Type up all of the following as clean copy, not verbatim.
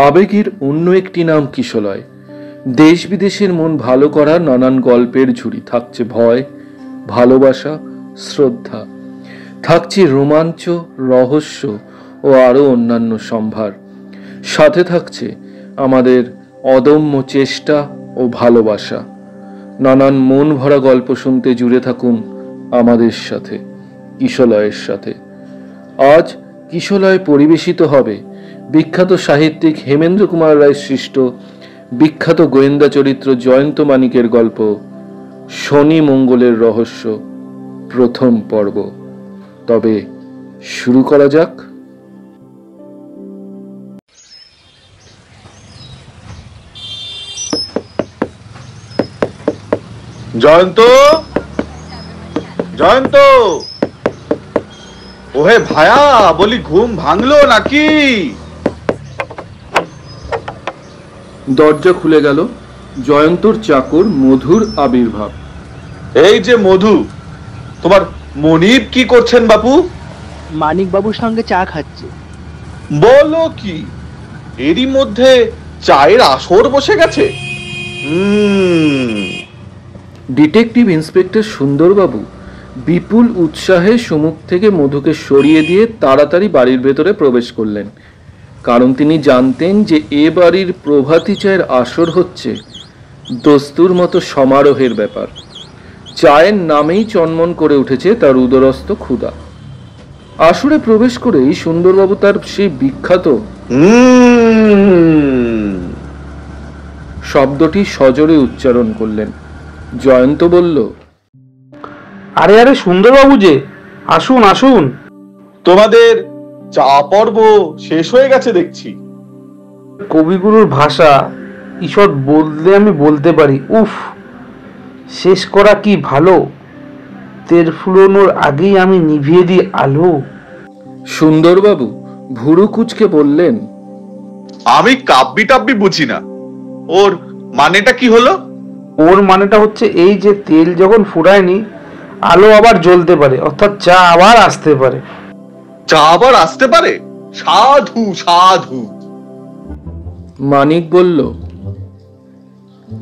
আবেগের অন্য একটি নাম কিশলয়। দেশ বিদেশের মন ভালো করার নানান গল্পের ঝুড়ি। থাকছে ভয়, ভালোবাসা, শ্রদ্ধা, থাকছে রোমাঞ্চ, রহস্য ও আরো অন্যান্য সম্ভার। সাথে থাকছে আমাদের অদম্য চেষ্টা ও ভালোবাসা। নানান মন ভরা গল্প শুনতে জুড়ে থাকুন আমাদের সাথে, কিশলয়ের সাথে। আজ কিশলয় পরিবেশিত হবে বিখ্যাত সাহিত্যিক হেমেন্দ্র কুমার রায় সৃষ্ট বিখ্যাত গোয়েন্দা চরিত্র জয়ন্ত মানিকের গল্প শনি মঙ্গলের রহস্য, প্রথম পর্ব। তবে শুরু করা যাক। জয়ন্ত, জয়ন্ত, ওহে ভায়া, বলি ঘুম ভাঙলো নাকি? দরজা খুলে গেল। জয়ন্তর চাকর মধুর আবির্ভাব। এই যে মধু, তোমার মনিব কি করছেন বাপু? মানিক বাবুর সঙ্গে চা খাচ্ছে। বলো কি, এরই মধ্যে চায়ের আসর বসে গেছে? ডিটেকটিভ ইন্সপেক্টর সুন্দরবাবু বিপুল উৎসাহে সম্মুখ থেকে মধুকে সরিয়ে দিয়ে তাড়াতাড়ি বাড়ির ভেতরে প্রবেশ করলেন। কারণ তিনি জানতেন যে এ বাড়ির প্রভাতী চায়ের আসর হচ্ছে দস্তুর মতো সমারোহের ব্যাপার। চায়ের নামেই চনমন করে উঠেছে তার উদরস্থ ক্ষুধা। আসরে প্রবেশ করেই সুন্দরবাবু তার সেই বিখ্যাত শব্দটি সজোরে উচ্চারণ করলেন। জয়ন্ত বলল, আরে আরে সুন্দরবাবু যে, আসুন আসুন। তোমাদের চা পর্ব শেষ হয়ে গেছে দেখছি। কবিগুরুর ভাষা ঈশ্বর বললে আমি বলতে পারি, উফ, শেষ করা কি ভালো। তেল ফুলোনোর আগেই আমি নিভিয়ে দিই আলো। সুন্দরবাবু ভুরু কুচকে বললেন, আমি কাব্যি টাব্বি বুঝি না, ওর মানেটা কি হলো? ওর মানেটা হচ্ছে এই যে তেল যখন ফুরায়নি আলো আবার জ্বলতে পারে, অর্থাৎ চা আবার আসতে পারে। চা আবার আসতে পারে? সাধু সাধু। মানিক বলল,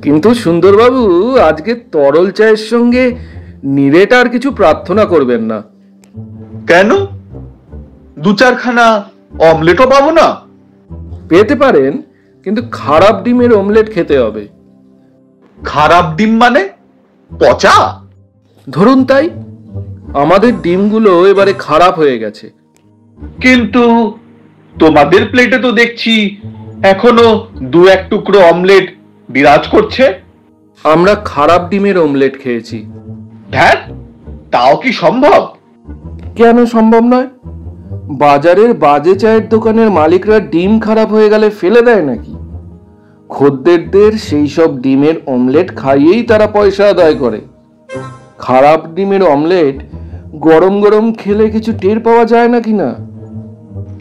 কিন্তু সুন্দরবাবু আজকে তরল চায়ের সঙ্গে নিরেট আর কিছু প্রার্থনা করবেন না। কেন? দু চারখানা অমলেটও পাবো না? পেতে পারেন, কিন্তু খারাপ ডিমের অমলেট খেতে হবে। খারাপ ডিম মানে পচা? ধরুন তাই, আমাদের ডিমগুলো এবারে খারাপ হয়ে গেছে। কিন্তু তোমাদের প্লেটে তো দেখছি এখনো দু এক টুকরো অমলেট বিরাজ করছে। আমরা খারাপ ডিমের অমলেট খেয়েছি। ধ্যাত, তাও কি সম্ভব? কেন সম্ভব নয়? বাজারের বাজে চায়ের দোকানের মালিকরা ডিম খারাপ হয়ে গেলে ফেলে দেয় নাকি? খদ্দেরদের সেই সব ডিমের অমলেট খাইয়েই তারা পয়সা আদায় করে। খারাপ ডিমের অমলেট গরম গরম খেলে কিছু টের পাওয়া যায় নাকি না?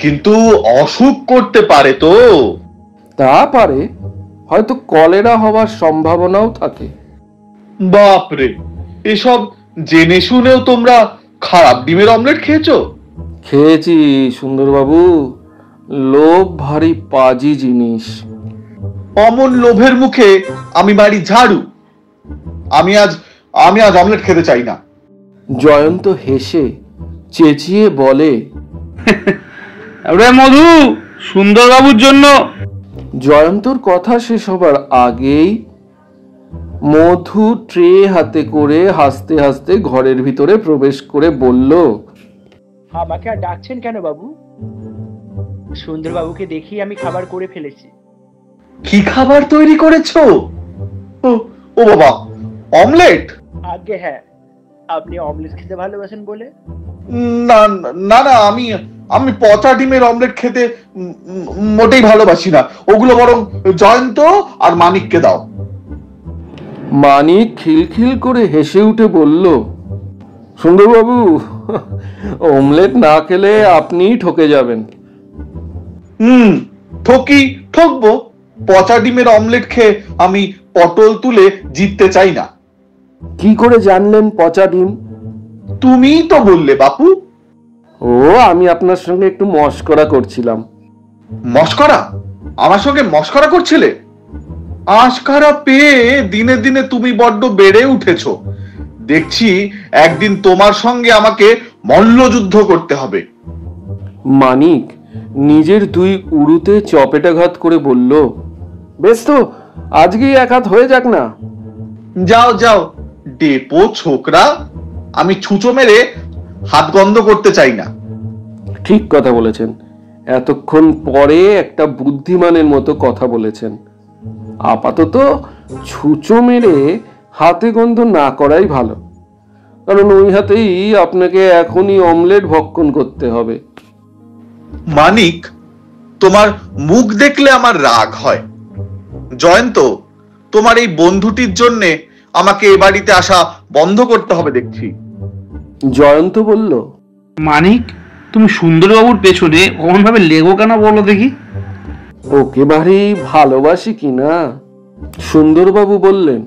কিন্তু অসুখ করতে পারে তো। তা পারে, হয়তো কলেরা হওয়ার সম্ভাবনাও থাকে। বাপরে, এসব জেনে শুনেও তোমরা খারাপ ডিমের অমলেট খেয়েছো? খেয়েছি সুন্দরবাবু, লোভ ভারী পাজি জিনিস। অমন লোভের মুখে আমি মারি ঝাড়ু। আমি আজ অমলেট খেতে চাই না। জয়ন্ত হেসে চেঁচিয়ে বলে, মধু, সুন্দরবাবুর জন্য। জয়ন্তর কথা শেষ হবার আগেই মধু ট্রে হাতে করে হাসতে হাসতে ঘরের ভিতরে প্রবেশ করে বলল, আমাকে আর ডাকছেন কেন বাবু? সুন্দরবাবুকে দেখি আমি খাবার করে ফেলেছি। কি খাবার তৈরি করেছো? ও বাবা, অমলেট? আগে হ্যাঁ, আপনি অমলেট খেতে ভালোবাসেন বলে। না না না, আমি পচা ডিমের অমলেট খেতে মোটেই ভালোবাসি না। ওগুলো বরং জয়ন্ত আর মানিককে দাও। মানিক খিলখিল করে হেসে উঠে বলল, সুন্দরবাবু, অমলেট না খেলে আপনিই ঠকে যাবেন। ঠকবো। পচা ডিমের অমলেট খেয়ে আমি পটল তুলে জিততে চাই না। কি করে জানলেন পচা ডিম? তুমিই তো বললে বাপু। ও, আমি আপনার সঙ্গে একটু মশকরা করছিলাম। মশকরা? আমার সঙ্গে মশকরা করছিলে? আশকারা পেয়ে দিনে দিনে তুমি বড্ড বেড়ে উঠেছো। দেখছি একদিন তোমার সঙ্গে আমাকে মল্লযুদ্ধ করতে হবে। মানিক নিজের দুই উড়ুতে চপেটাঘাত করে বলল, বেশ তো, আজকেই এক হাত হয়ে যাক না। যাও ডেপো ছোকরা, আমি ছুঁচো মেরে হাত গন্ধ করতে চাই না। ঠিক কথা বলেছেন, এতক্ষণ পরে একটা বুদ্ধিমানের মতো কথা বলেছেন। আপাতত ছুঁচো মেরে হাতে গন্ধ না করাই ভালো, কারণ ওই হাতেই আপনাকে এখনই অমলেট ভক্ষণ করতে হবে। মানিক, তোমার মুখ দেখলে আমার রাগ হয়। জয়ন্ত, তোমার এই বন্ধুটির জন্য আমাকে এ বাড়িতে আসা বন্ধ করতে হবে দেখছি। জয়ন্ত বলল, মানিক, তুমি সুন্দরবাবুর পেছনে অমন ভাবে লেগো কেন বলো দেখি? ওকে ভারী ভালোবাসি কিনা? সুন্দরবাবু বললেন,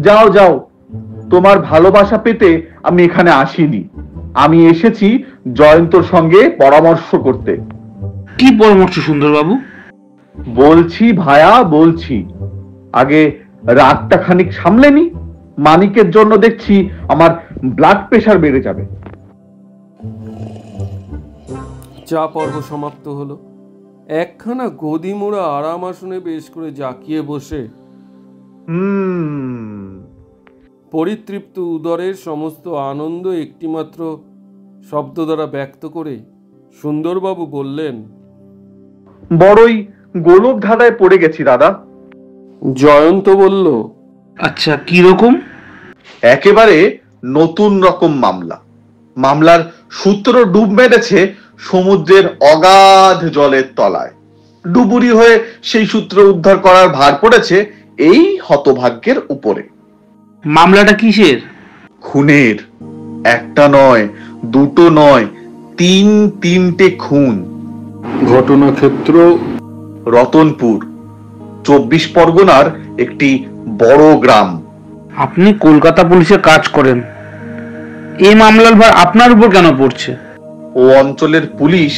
যাও, তোমার ভালোবাসা পেতে আমি এখানে আসিনি। আমি এসেছি জয়ন্তর সঙ্গে পরামর্শ করতে। কি পরামর্শ সুন্দরবাবু? বলছি ভায়া, বলছি। আগে রাগটা খানিক সামলে নি। মানিকের জন্য দেখছি আমার ব্লাড প্রেশার বেড়ে যাবে। চা পর্ব সমাপ্ত হলো। একখানা গদি মোড়া আরাম আসনে বেশ করে জাকিয়ে বসে পরিতৃপ্ত উদরের সমস্ত আনন্দ একটিমাত্র শব্দ দ্বারা ব্যক্ত করে সুন্দরবাবু বললেন, বড়ই গোলক ধাঁধায় পড়ে গেছি দাদা। জয়ন্ত বলল, আচ্ছা, কি রকম? একেবারে নতুন রকম মামলা। মামলার সূত্র ডুব মেরেছে সমুদ্রের অগাধ জলের তলায়। ডুবুরি হয়ে সেই সূত্র উদ্ধার করার ভার পড়েছে এই হতভাগ্যের উপরে। মামলাটা কিসের? খুনের। একটা নয়, দুটো নয়, তিনটে খুন। ঘটনাক্ষেত্র রতনপুর, 24 পরগনার একটি বড় গ্রাম। আপনি কলকাতা পুলিশে কাজ করেন, এই মামলার ভার আপনার উপর কেন পড়ছে? ও অঞ্চলের পুলিশ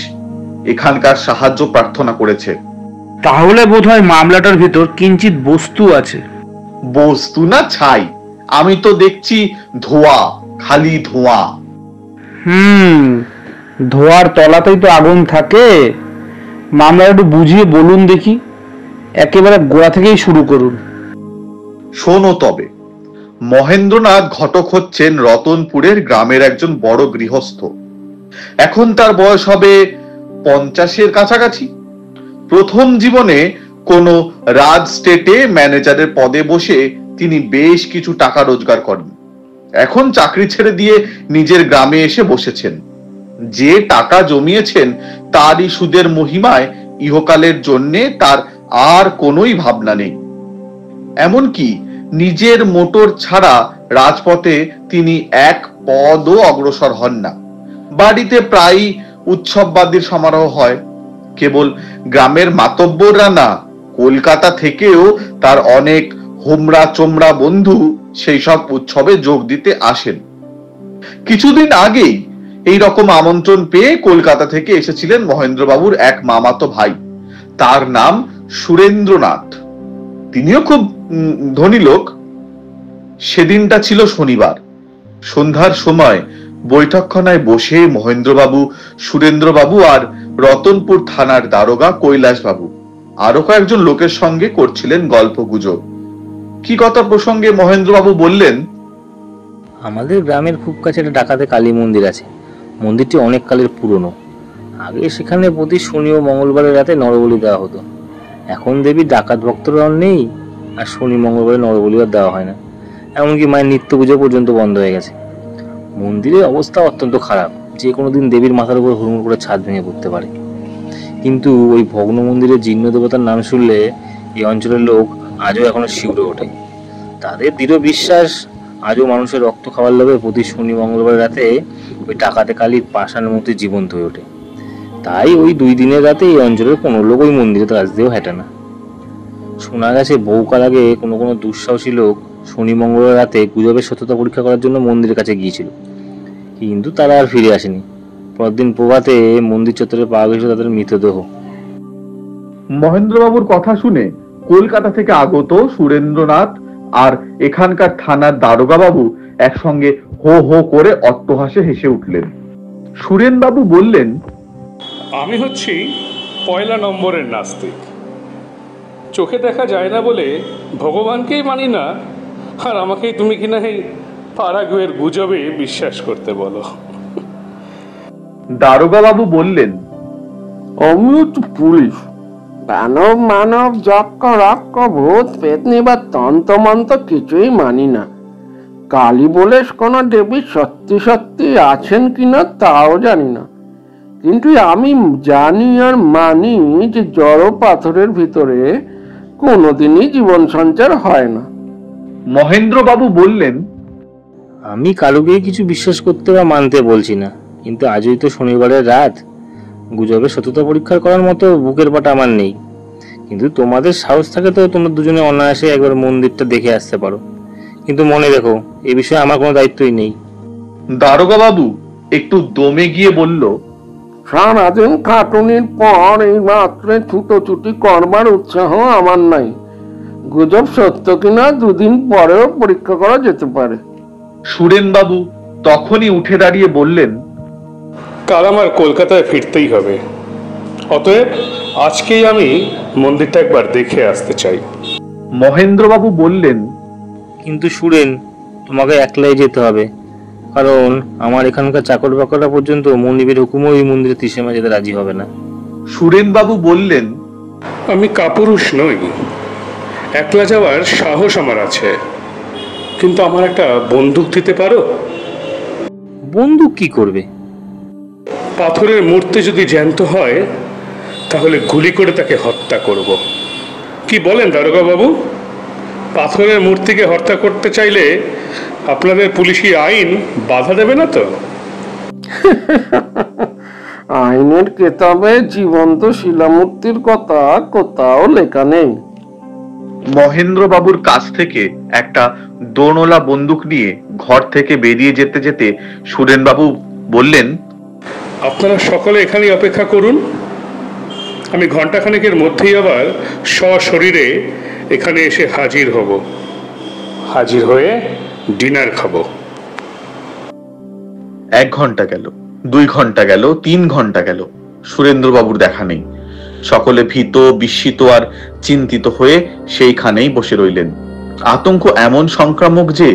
এখানকার সাহায্য প্রার্থনা করেছে। তাহলে বোধহয় মামলাটার ভিতর কিঞ্চিত বস্তু আছে। বস্তু না ছাই, আমি তো দেখছি ধোঁয়া, খালি ধোঁয়া। ধোয়ার তলাতেই তো আগুন থাকে। মামলা একটু বুঝিয়ে বলুন দেখি, একেবারে গোড়া থেকেই শুরু করুন। শোনো তবে, মহেন্দ্রনাথ ঘটক হচ্ছেন রতনপুরের গ্রামের একজন বড় গৃহস্থ। এখন তার বয়স হবে 50-এর কাছাকাছি। প্রথম জীবনে কোন রাজ স্টেটে ম্যানেজারের পদে বসে তিনি বেশ কিছু টাকা রোজগার করেন। এখন চাকরি ছেড়ে দিয়ে নিজের গ্রামে এসে বসেছেন। যে টাকা জমিয়েছেন তারই সুদের মহিমায় ইহকালের জন্যে তার আর কোনোই ভাবনা নেই। এমনকি নিজের মোটর ছাড়া রাজপথে তিনি এক পদও অগ্রসর হন না। বাড়িতে প্রায়ই উৎসববাদীর সমারোহ হয়। কেবল গ্রামের মাতব্বররা না, কলকাতা থেকেও তার অনেক হোমরা চোমরা বন্ধু সেই সব উৎসবে যোগ দিতে আসেন। কিছুদিন আগেই এই রকম আমন্ত্রণ পেয়ে কলকাতা থেকে এসেছিলেন মহেন্দ্রবাবুর এক মামাতো ভাই। তার নাম সুরেন্দ্রনাথ। তিনিও খুব ধনী লোক। সেদিনটা ছিল শনিবার। সন্ধ্যার সময় বৈঠকখানায় বসে মহেন্দ্রবাবু, সুরেন্দ্রবাবু আর রতনপুর থানার দারোগা কৈলাসবাবু আরো কয়েকজন লোকের সঙ্গে করছিলেন গল্প গুজব। কি কথা প্রসঙ্গে মহেন্দ্রবাবু বললেন, আমাদের গ্রামের খুব কাছে একটা ডাকাতে কালী মন্দির আছে। মন্দিরটি অনেক কালের পুরনো। আগে সেখানে প্রতি শনি ও মঙ্গলবারের রাতে নরবলি দেওয়া হতো। এখন দেবী ডাকাত ভক্তরা নেই, আর শনি মঙ্গলবারে নরবলি আর দেওয়া হয় না। এমনকি মায়ের নিত্য পুজো পর্যন্ত বন্ধ হয়ে গেছে। মন্দিরের অবস্থা অত্যন্ত খারাপ। যে কোনো দিন দেবীর মাথার উপর হুড়মুড় করে ছাদ ভেঙে পড়তে পারে। কিন্তু ওই ভগ্ন মন্দিরের জীর্ণ দেবতার নাম শুনলে এই অঞ্চলের লোক আজও এখনো শিউরে ওঠে। তাদের দৃঢ় বিশ্বাস, আজও মানুষের রক্ত খাওয়ার লোভে প্রতি শনি মঙ্গলবার রাতে ওই ডাকাতে কালীর পাষাণ মূর্তি জীবন্ত হয়ে ওঠে। তাই ওই 2 দিনের রাতে এই অঞ্চলের কোনো লোক ওই মন্দিরে কাজ দিয়েও হেঁটে না। শোনা গেছে বহুকাল আগে কোনো দুঃসাহসী লোক শনি মঙ্গলবার রাতে গুজবের সত্যতা পরীক্ষা করার জন্য মন্দিরের কাছে গিয়েছিল, কিন্তু তারা আর ফিরে আসেনি। পরদিন প্রভাতে মন্দির চত্বরে পাওয়া গেছিল তাদের মৃতদেহ। মহেন্দ্রবাবুর কথা শুনে কলকাতা থেকে আগত সুরেন্দ্রনাথ আর এখানকার থানার দারোগা বাবু একসঙ্গে হো হো করে অট্টহাসে হেসে উঠলেন। সুরেনবাবু বললেন, আমি হচ্ছি 1 নম্বরের নাস্তিক। চোখে দেখা যায় না বলে ভগবানকেই মানি না, আর আমাকেই তুমি কিনা এই পাড়াগুয়ের গুজবে বিশ্বাস করতে বলো। দারোগা বাবু বললেন, আমিও তো পুলিশ, দানব মানব যক্ষ রক্ষ ভূত পেতনি বা তন্ত্রমন্ত্র কিছুই মানি না। কালী বলে কোনো দেবী সত্যি সত্যি আছেন কিনা তাও জানি না, কিন্তু আমি জানি আর মানি যে জড় পাথরের ভিতরে কোনোদিনই জীবন সঞ্চার হয় না। মহেন্দ্রবাবু বললেন, আমি কারোকেই কিছু বিশ্বাস করতে বা মানতে বলছি না, কিন্তু আজই তো শনিবারের রাত, গুজবের সত্যতা পরীক্ষা করার মতো বুকের পাটা আমার নেই। কিন্তু তোমাদের সাহস থাকে তো তোমরা দুজনে অনায়াসে একবার মন্দিরটা দেখে আসতে পারো, কিন্তু মনে রেখো এই বিষয়ে আমার কোনো দায়িত্বই নেই। দারোগা বাবু একটু দমে গিয়ে বলল, সারাদিন খাটুনির পর এই রাত্রে ছুটোছুটি করবার উৎসাহ আমার নাই। গুজব সত্য কিনা 2 দিন পরেও পরীক্ষা করা যেতে পারে। সুরেনবাবু তখনই উঠে দাঁড়িয়ে বললেন, কাল আমার কলকাতায় ফিরতেই হবে, অতএব আজকেই আমি মন্দিরটা একবার দেখে আসতে চাই। মহেন্দ্রবাবু বললেন, কিন্তু সুরেন, তোমাকে একলাই যেতে হবে, কারণ আমার এখানকার চাকর বাকররা পর্যন্ত মনিবের হুকুমও ওই মন্দিরে ত্রিসীমা যেতে রাজি হবে না। সুরেনবাবু বললেন, আমি কাপুরুষ নই, একলা যাওয়ার সাহস আমার আছে, কিন্তু আমার একটা বন্দুক দিতে পারো? বন্দুক কি করবে? পাথরের মূর্তি যদি জ্যান্ত হয় তাহলে গুলি করে তাকে হত্যা করব। কি বলেন দারোগা বাবু? পাথরের মূর্তিকে হত্যা করতে চাইলে আপনাদের পুলিশি আইন বাধা দেবে না তো? আইনের কেতাবে জীবন্ত শিলামূর্তির কথা কোথাও লেখা নেই। মহেন্দ্রবাবুর কাছ থেকে একটা দোনলা বন্দুক নিয়ে ঘর থেকে বেরিয়ে যেতে যেতে সুরেনবাবু বললেন, আপনারা সকলে এখানে অপেক্ষা করুন, আমি ঘন্টাখানেকের মধ্যেই আবার সশরীরে এখানে এসে হাজির হব। হাজির হয়ে ডিনার খাবো। 1 ঘন্টা গেল, 2 ঘন্টা গেল, 3 ঘন্টা গেল, সুরেন্দ্রবাবুর দেখা নেই। সকলে ভীত, বিস্মিত আর চিন্তিত হয়ে সেইখানেই বসে রইলেন। আতঙ্ক এমন সংক্রামক যে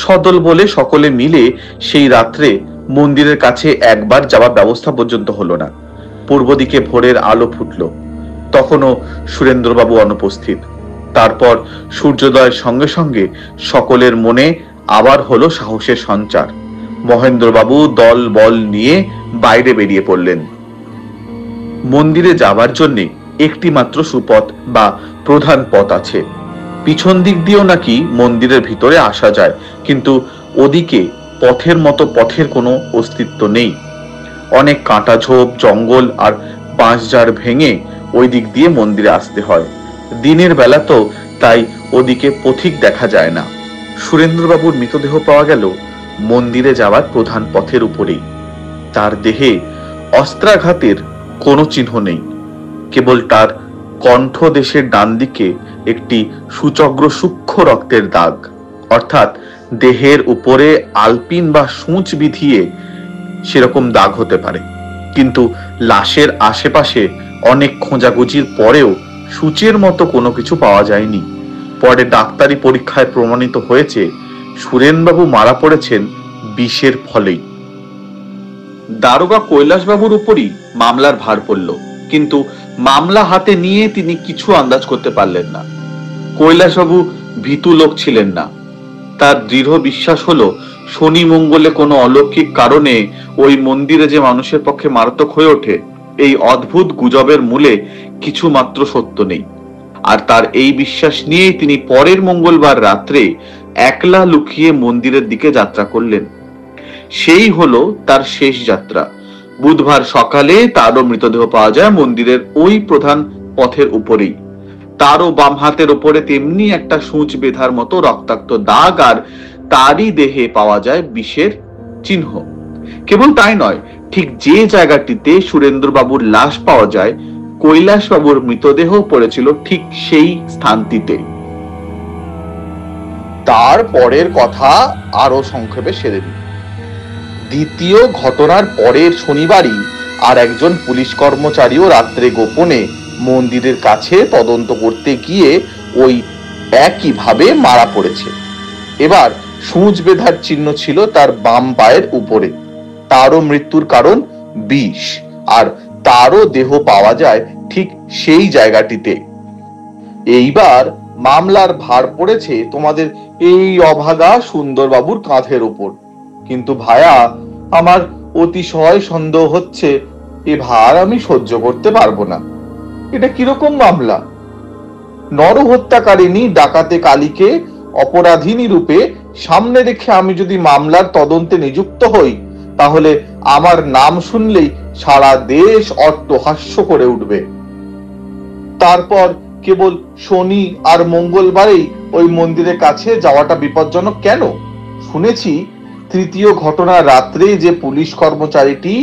সদল বলে সকলে মিলে সেই রাত্রে মন্দিরের কাছে একবার যাওয়ার ব্যবস্থা পর্যন্ত হলো না। পূর্ব দিকে ভোরের আলো ফুটল, তখনও সুরেন্দ্রবাবু অনুপস্থিত। তারপর সূর্যোদয়ের সঙ্গে সঙ্গে সকলের মনে আবার হলো সাহসের সঞ্চার। মহেন্দ্রবাবু দল বল নিয়ে বাইরে বেরিয়ে পড়লেন। মন্দিরে যাবার জন্য একটি মাত্র সুপথ বা প্রধান পথ আছে। পিছন দিক দিয়েও নাকি মন্দিরের ভিতরে আসা যায়, কিন্তু ওদিকে পথের মতো পথের কোনো অস্তিত্ব নেই। অনেক কাঁটা ঝোপ, জঙ্গল আর বাঁশঝাড় ভেঙে ওই দিক দিয়ে মন্দিরে আসতে হয়। দিনের বেলা তো তাই ওদিকে পথিক দেখা যায় না। সুরেন্দ্রবাবুর মৃতদেহ পাওয়া গেল মন্দিরে যাওয়ার প্রধান পথের উপরেই। তার দেহে অস্ত্রাঘাতের কোনো চিহ্ন নেই, কেবল তার কণ্ঠ দেশের ডান দিকে একটি সুচগ্র সূক্ষ্ম রক্তের দাগ, অর্থাৎ দেহের উপরে আলপিন বা সূচ বিধিয়ে সেরকম দাগ হতে পারে। কিন্তু লাশের আশেপাশে অনেক খোঁজাখুঁজির পরেও সূচের মতো কোনো কিছু পাওয়া যায়নি। পরে ডাক্তারি পরীক্ষায় প্রমাণিত হয়েছে সুরেনবাবু মারা পড়েছেন বিষের ফলেই। দারোগা কৈলাসবাবুর উপরই মামলার ভার পড়ল, কিন্তু মামলা হাতে নিয়ে তিনি কিছু আন্দাজ করতে পারলেন না। কৈলাসবাবু ভীতু লোক ছিলেন না। তার দৃঢ় বিশ্বাস হলো শনি মঙ্গলে কোনো অলৌকিক কারণে ওই মন্দিরে যে মানুষের পক্ষে মারাত্মক হয়ে ওঠে, এই অদ্ভুত গুজবের মূলে কিছু মাত্র সত্য নেই। আর তার এই বিশ্বাস নিয়েই তিনি পরের মঙ্গলবার রাত্রে একলা লুকিয়ে মন্দিরের দিকে যাত্রা করলেন। সেই হলো তার শেষ যাত্রা। বুধবার সকালে তারও মৃতদেহ পাওয়া যায় মন্দিরের ওই প্রধান পথের উপরেই। তারও বাম হাতের উপরে তেমনি একটা সূচ বেঁধার মতো রক্তাক্ত দাগ, আর তারই দেহে পাওয়া যায় বিষের চিহ্ন। কেবল তাই নয়, ঠিক যে জায়গাটিতে সুরেন্দ্র বাবুর লাশ পাওয়া যায়, কৈলাস বাবুর মৃতদেহ পড়েছিল ঠিক সেই স্থানটিতে। তারপরের কথা আরো সংক্ষেপে সেরে দিই। দ্বিতীয় ঘটনার পরের শনিবারই আর একজন পুলিশ কর্মচারীও রাত্রে গোপনে মন্দিরের কাছে তদন্ত করতে গিয়ে ওই একইভাবে মারা পড়েছে। এবার সূচ বেঁধার চিহ্ন ছিল তার বাম পায়ের উপরে। তারও মৃত্যুর কারণ বিষ, আর তারও দেহ পাওয়া যায় ঠিক সেই জায়গাটিতে। এইবার মামলার ভার পড়েছে তোমাদের এই অভাগা সুন্দরবাবুর কাঁধের উপর। কিন্তু ভায়া, আমার অতিশয় সন্দেহ হচ্ছে এ ভার আমি সহ্য করতে পারবো না। এটা কিরকম মামলা? নরহত্যাকারিণী ডাকাতে কালীকে অপরাধিনী রূপে সামনে রেখে আমি যদি মামলার তদন্তে নিযুক্ত হই, তাহলে আমার নাম শুনলেই সারা দেশ অট্টহাস্য করে উঠবে। তারপর কেবল শনি আর মঙ্গলবারেই ওই মন্দিরের কাছে যাওয়াটা বিপজ্জনক কেন? শুনেছি তৃতীয় ঘটনার রাত্রে যে পুলিশ কর্মচারীটি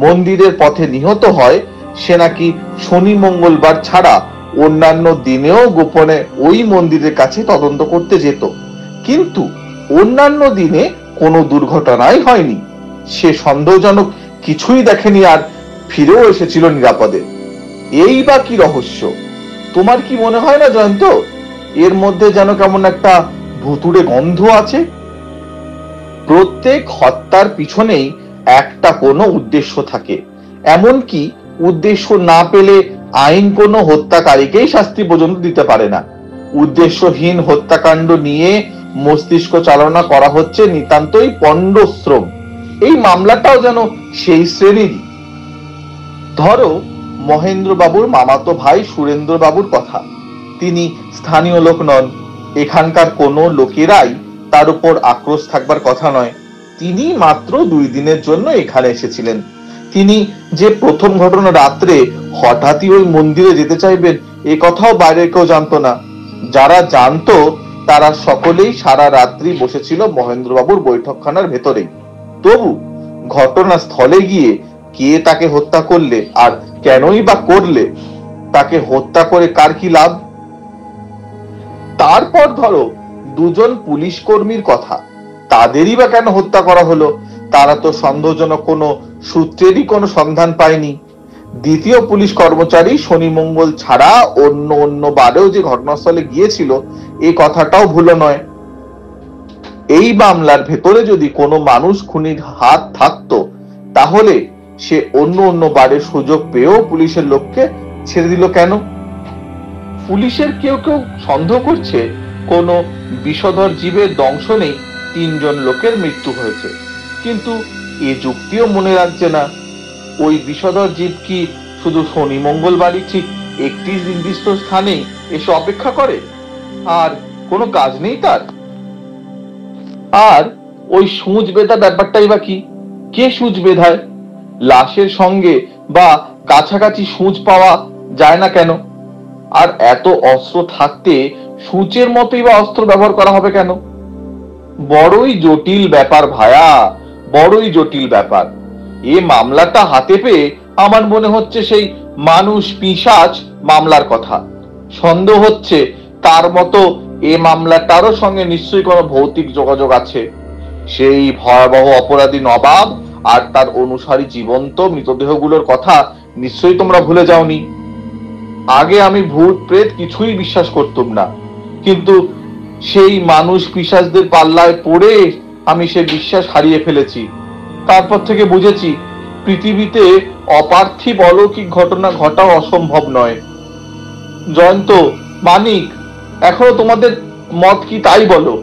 মন্দিরের পথে নিহত হয়, সে নাকি শনি মঙ্গলবার ছাড়া অন্যান্য দিনেও গোপনে ওই মন্দিরের কাছে তদন্ত করতে যেত, কিন্তু অন্যান্য দিনে কোনো দুর্ঘটনাই হয়নি। সে সন্দেহজনক কিছুই দেখেনি আর ফিরেও এসেছিল নিরাপদে। এই বা কি রহস্য? তোমার কি মনে হয় না জয়ন্ত, এর মধ্যে যেন কেমন একটা ভুতুড়ে গন্ধ আছে? প্রত্যেক হত্যার পিছনেই একটা কোনো উদ্দেশ্য থাকে। এমনকি উদ্দেশ্য না পেলে আইন কোনো হত্যাকারীকেই শাস্তি পর্যন্ত দিতে পারে না। উদ্দেশ্যহীন হত্যাকাণ্ড নিয়ে মস্তিষ্ক চালনা করা হচ্ছে নিতান্তই পণ্ডশ্রম। এই মামলাটাও যেন সেই শ্রেণীরই। ধরো মহেন্দ্র বাবুর মামাতো ভাই সুরেন্দ্র বাবুর কথা। তিনি স্থানীয় লোক নন, এখানকার কোনো লোকেরাই তার উপর আক্রোশ থাকবার কথা নয়। তিনি মাত্র 2 দিনের জন্য এখানে এসেছিলেন। তিনি যে প্রথম ঘটনা রাত্রে হঠাৎই ওই মন্দিরে যেতে চাইবেন, এ কথাও বাইরে কেউ জানতো না। যারা জানতো তারা সকলেই সারা রাত্রি বসেছিল মহেন্দ্রবাবুর বৈঠকখানার ভেতরেই। তবু ঘটনাস্থলে গিয়ে কে তাকে হত্যা করলে আর কেনই বা করলে, তাকে হত্যা করে কার কি লাভ? তারপর ধরো 2 জন পুলিশ কর্মীর কথা, তাদেরই বা কেন হত্যা করা হলো? তারা তো সন্দেহজনক কোনো সূত্রেরই কোনো সন্ধান পায়নি। দ্বিতীয় পুলিশ কর্মচারী শনি মঙ্গল ছাড়া অন্য বারেও যে ঘটনাস্থলে গিয়েছিল, এই কথাটাও ভুল নয়। এই মামলার ভেতরে যদি কোনো মানুষ খুনির হাত থাকতো, তাহলে সে অন্য বারের সুযোগ পেয়েও পুলিশের লোককে ছেড়ে দিল কেন? পুলিশের কেউ কেউ সন্দেহ করছে কোনো বিষধর জীবের দংশনেই 3 জন লোকের মৃত্যু হয়েছে, কিন্তু এ যুক্তিও মনে রাখছে না। ওই বিষধর জীব কি শুধু শনি মঙ্গলবারই ঠিক একটি নির্দিষ্ট স্থানে এসে অপেক্ষা করে, আর কোনো কাজ নেই তার? আর ওই সূচ বেঁধা ব্যাপারটাই বা কি? কে সূচ বেঁধায়? লাশের সঙ্গে বা কাছাকাছি সূচ পাওয়া যায় না কেন? আর এত অস্ত্র থাকতে সূচের মতোই বা অস্ত্র ব্যবহার করা হবে কেন? বড়ই জটিল ব্যাপার ভায়া, বড়ই জটিল ব্যাপার। এ মামলাটা হাতে পেয়ে আমার মনে হচ্ছে সেই মানুষ পিশাচ মামলার কথা। সন্দেহ হচ্ছে তার মতো এ মামলাটারও সঙ্গে নিশ্চয়ই কোনো ভৌতিক যোগাযোগ আছে। সেই ভয়াবহ অপরাধী নবাব আর তার অনুসারী জীবন্ত মৃতদেহগুলোর কথা নিশ্চয়ই তোমরা ভুলে যাওনি। আগে আমি ভূত প্রেত কিছুই বিশ্বাস করতাম না, কিন্তু সেই মানুষ পিশাচদের পাল্লায় পড়ে আমি সে বিশ্বাস হারিয়ে ফেলেছি। তারপর থেকে বুঝেছি পৃথিবীতে অপার্থিব অলৌকিক ঘটনা ঘটাও অসম্ভব নয়। জয়ন্ত, মানিক, এখনো তোমাদের মত কি তাই বলো?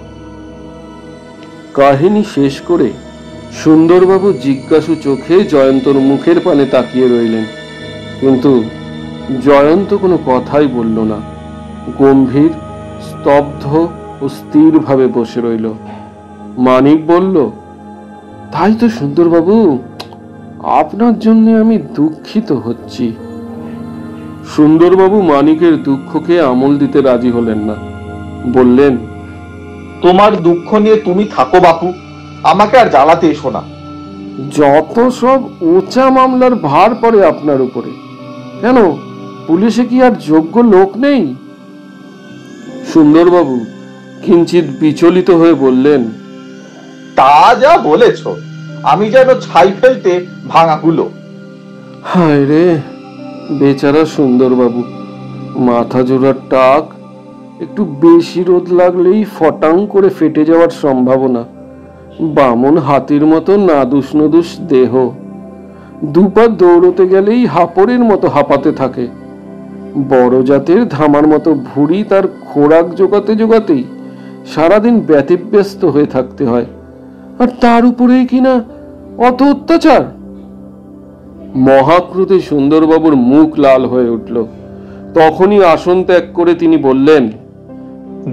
কাহিনী শেষ করে সুন্দরবাবু জিজ্ঞাসু চোখে জয়ন্তর মুখের পানে তাকিয়ে রইলেন, কিন্তু জয়ন্ত কোনো কথাই বলল না। গম্ভীর, স্তব্ধ ও স্থিরভাবে বসে রইল। মানিক বলল, তাই তো সুন্দরবাবু, আপনার জন্য আমি দুঃখিত হচ্ছি। সুন্দরবাবু মানিকের দুঃখকে আমল দিতে রাজি হলেন না। বললেন, তোমার দুঃখ নিয়ে তুমি থাকো বাপু, আমাকে আর জ্বালাতে এসো না। যত সব ওচা মামলার ভার পড়ে আপনার উপরে, কেন পুলিশে কি আর যোগ্য লোক নেই? সুন্দরবাবু কিঞ্চিত বিচলিত হয়ে বললেন, তা যা বলেছ, আমি যেন ছাই ফেলতে ভাঙা গুলো। হায় রে বেচারা সুন্দরবাবু, মাথা জোড়ার টাক, একটু বেশি রোদ লাগলেই ফটাং করে ফেটে যাওয়ার সম্ভাবনা। বামন হাতির মতো নাদুস নদুস দেহ, দুপা দৌড়তে গেলেই হাপড়ের মতো হাঁপাতে থাকে। বড় জাতের ধামার মতো ভুঁড়ি তার খোরাক জোগাতে জোগাতেই সারাদিন ব্যতিব্যস্ত হয়ে থাকতে হয়, আর তার উপরেই কিনা অত অত্যাচার। মহাক্রোধে সুন্দরবাবুর মুখ লাল হয়ে উঠল। তখনই আসন ত্যাগ করে তিনি বললেন,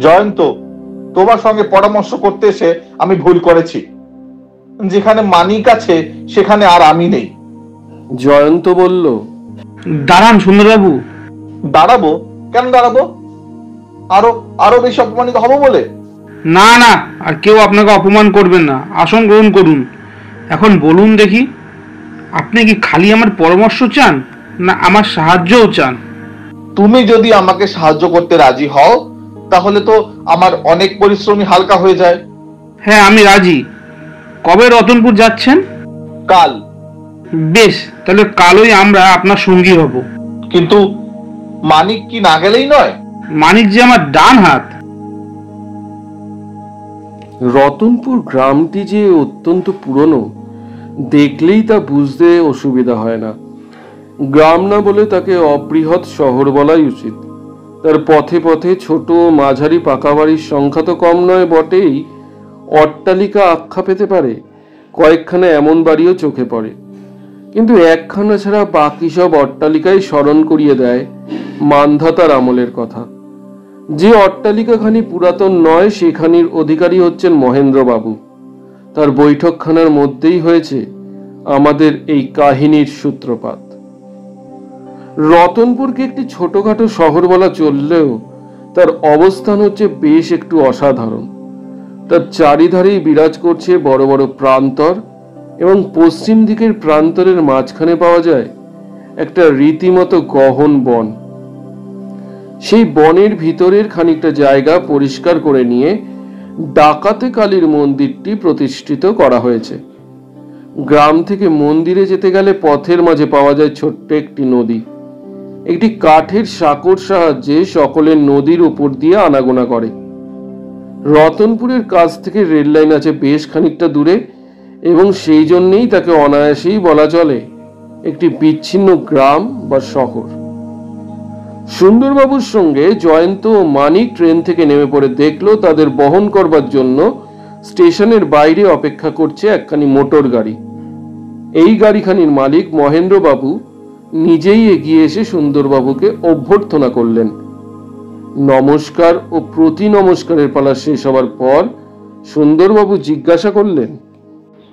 জয়ন্ত, তোমার সঙ্গে পরামর্শ করতে এসে আমি ভুল করেছি। যেখানে মানিক আছে সেখানে আর আমি নেই। জয়ন্ত বলল, দাঁড়ান সুন্দরবাবু। দাঁড়াবো? কেন দাঁড়াবো? আরো আরো বেশি অপমানিত হবো বলে? না না, আর কেউ আপনাকে অপমান করবেন না, আসন গ্রহণ করুন। এখন বলুন দেখি, আপনি কি খালি আমার পরামর্শ চান, না আমার সাহায্যও চান? তুমি যদি আমাকে সাহায্য করতে রাজি হও, তাহলে তো আমার অনেক পরিশ্রমী হালকা হয়ে যায়। হ্যাঁ, আমি রাজি। কবে রতনপুর যাচ্ছেন? কাল। বেশ, তাহলে কালই আমরা আপনার সঙ্গী হব। কিন্তু মানিক কি না গেলেই নয়? মানিক যে আমার ডান হাত। রতনপুর গ্রামটি যে অত্যন্ত পুরনো, দেখলেই তা বুঝতে অসুবিধা হয় না। গ্রাম না বলে তাকে অবৃহৎ শহর বলাই উচিত। তার পথে পথে ছোট মাঝারি পাকা বাড়ির সংখ্যা তো কম নয় বটেই, অট্টালিকা আখ্যা পেতে পারে কয়েকখানা এমন বাড়িও চোখে পড়ে, কিন্তু একখানা ছাড়া বাকি সব অট্টালিকায় স্মরণ করিয়ে দেয় মান্ধাতার আমলের কথা। যে অট্টালিকাখানি পুরাতন নয়, সেখানির অধিকারী হচ্ছেন মহেন্দ্রবাবু। তার বৈঠকখানার মধ্যেই হয়েছে আমাদের এই কাহিনীর সূত্রপাত। রতনপুরকে একটি ছোটখাটো শহর বলা চললেও তার অবস্থান হচ্ছে বেশ একটু অসাধারণ। তার চারিধারেই বিরাজ করছে বড় বড় প্রান্তর, এবং পশ্চিম দিকের প্রান্তরের মাঝখানে পাওয়া যায় একটা রীতিমতো গহন বন। সেই বনের ভিতরের খানিকটা জায়গা পরিষ্কার করে নিয়ে ডাকাতে কালীর মন্দিরটি প্রতিষ্ঠিত করা হয়েছে। গ্রাম থেকে মন্দিরে যেতে গেলে পথের মাঝে পাওয়া যায় ছোট্ট একটি নদী। একটি কাঠের সাঁকোর সাহায্যে সকলে নদীর উপর দিয়ে আনাগোনা করে। রতনপুরের কাছ থেকে রেল লাইন আছে বেশ খানিকটা দূরে, এবং সেই জন্যেই তাকে অনায়াসেই বলা চলে একটি বিচ্ছিন্ন গ্রাম বা শহর। সুন্দরবাবুর সঙ্গে জয়ন্ত ও মানিক ট্রেন থেকে নেমে পড়ে দেখলো তাদের বহন করবার জন্য স্টেশনের বাইরে অপেক্ষা করছে একখানি মোটর গাড়ি। এই গাড়িখানির মালিক মহেন্দ্রবাবু নিজেই এগিয়ে এসে সুন্দরবাবুকে অভ্যর্থনা করলেন। নমস্কার ও প্রতি নমস্কারের পালা শেষ হবার পর সুন্দরবাবু জিজ্ঞাসা করলেন,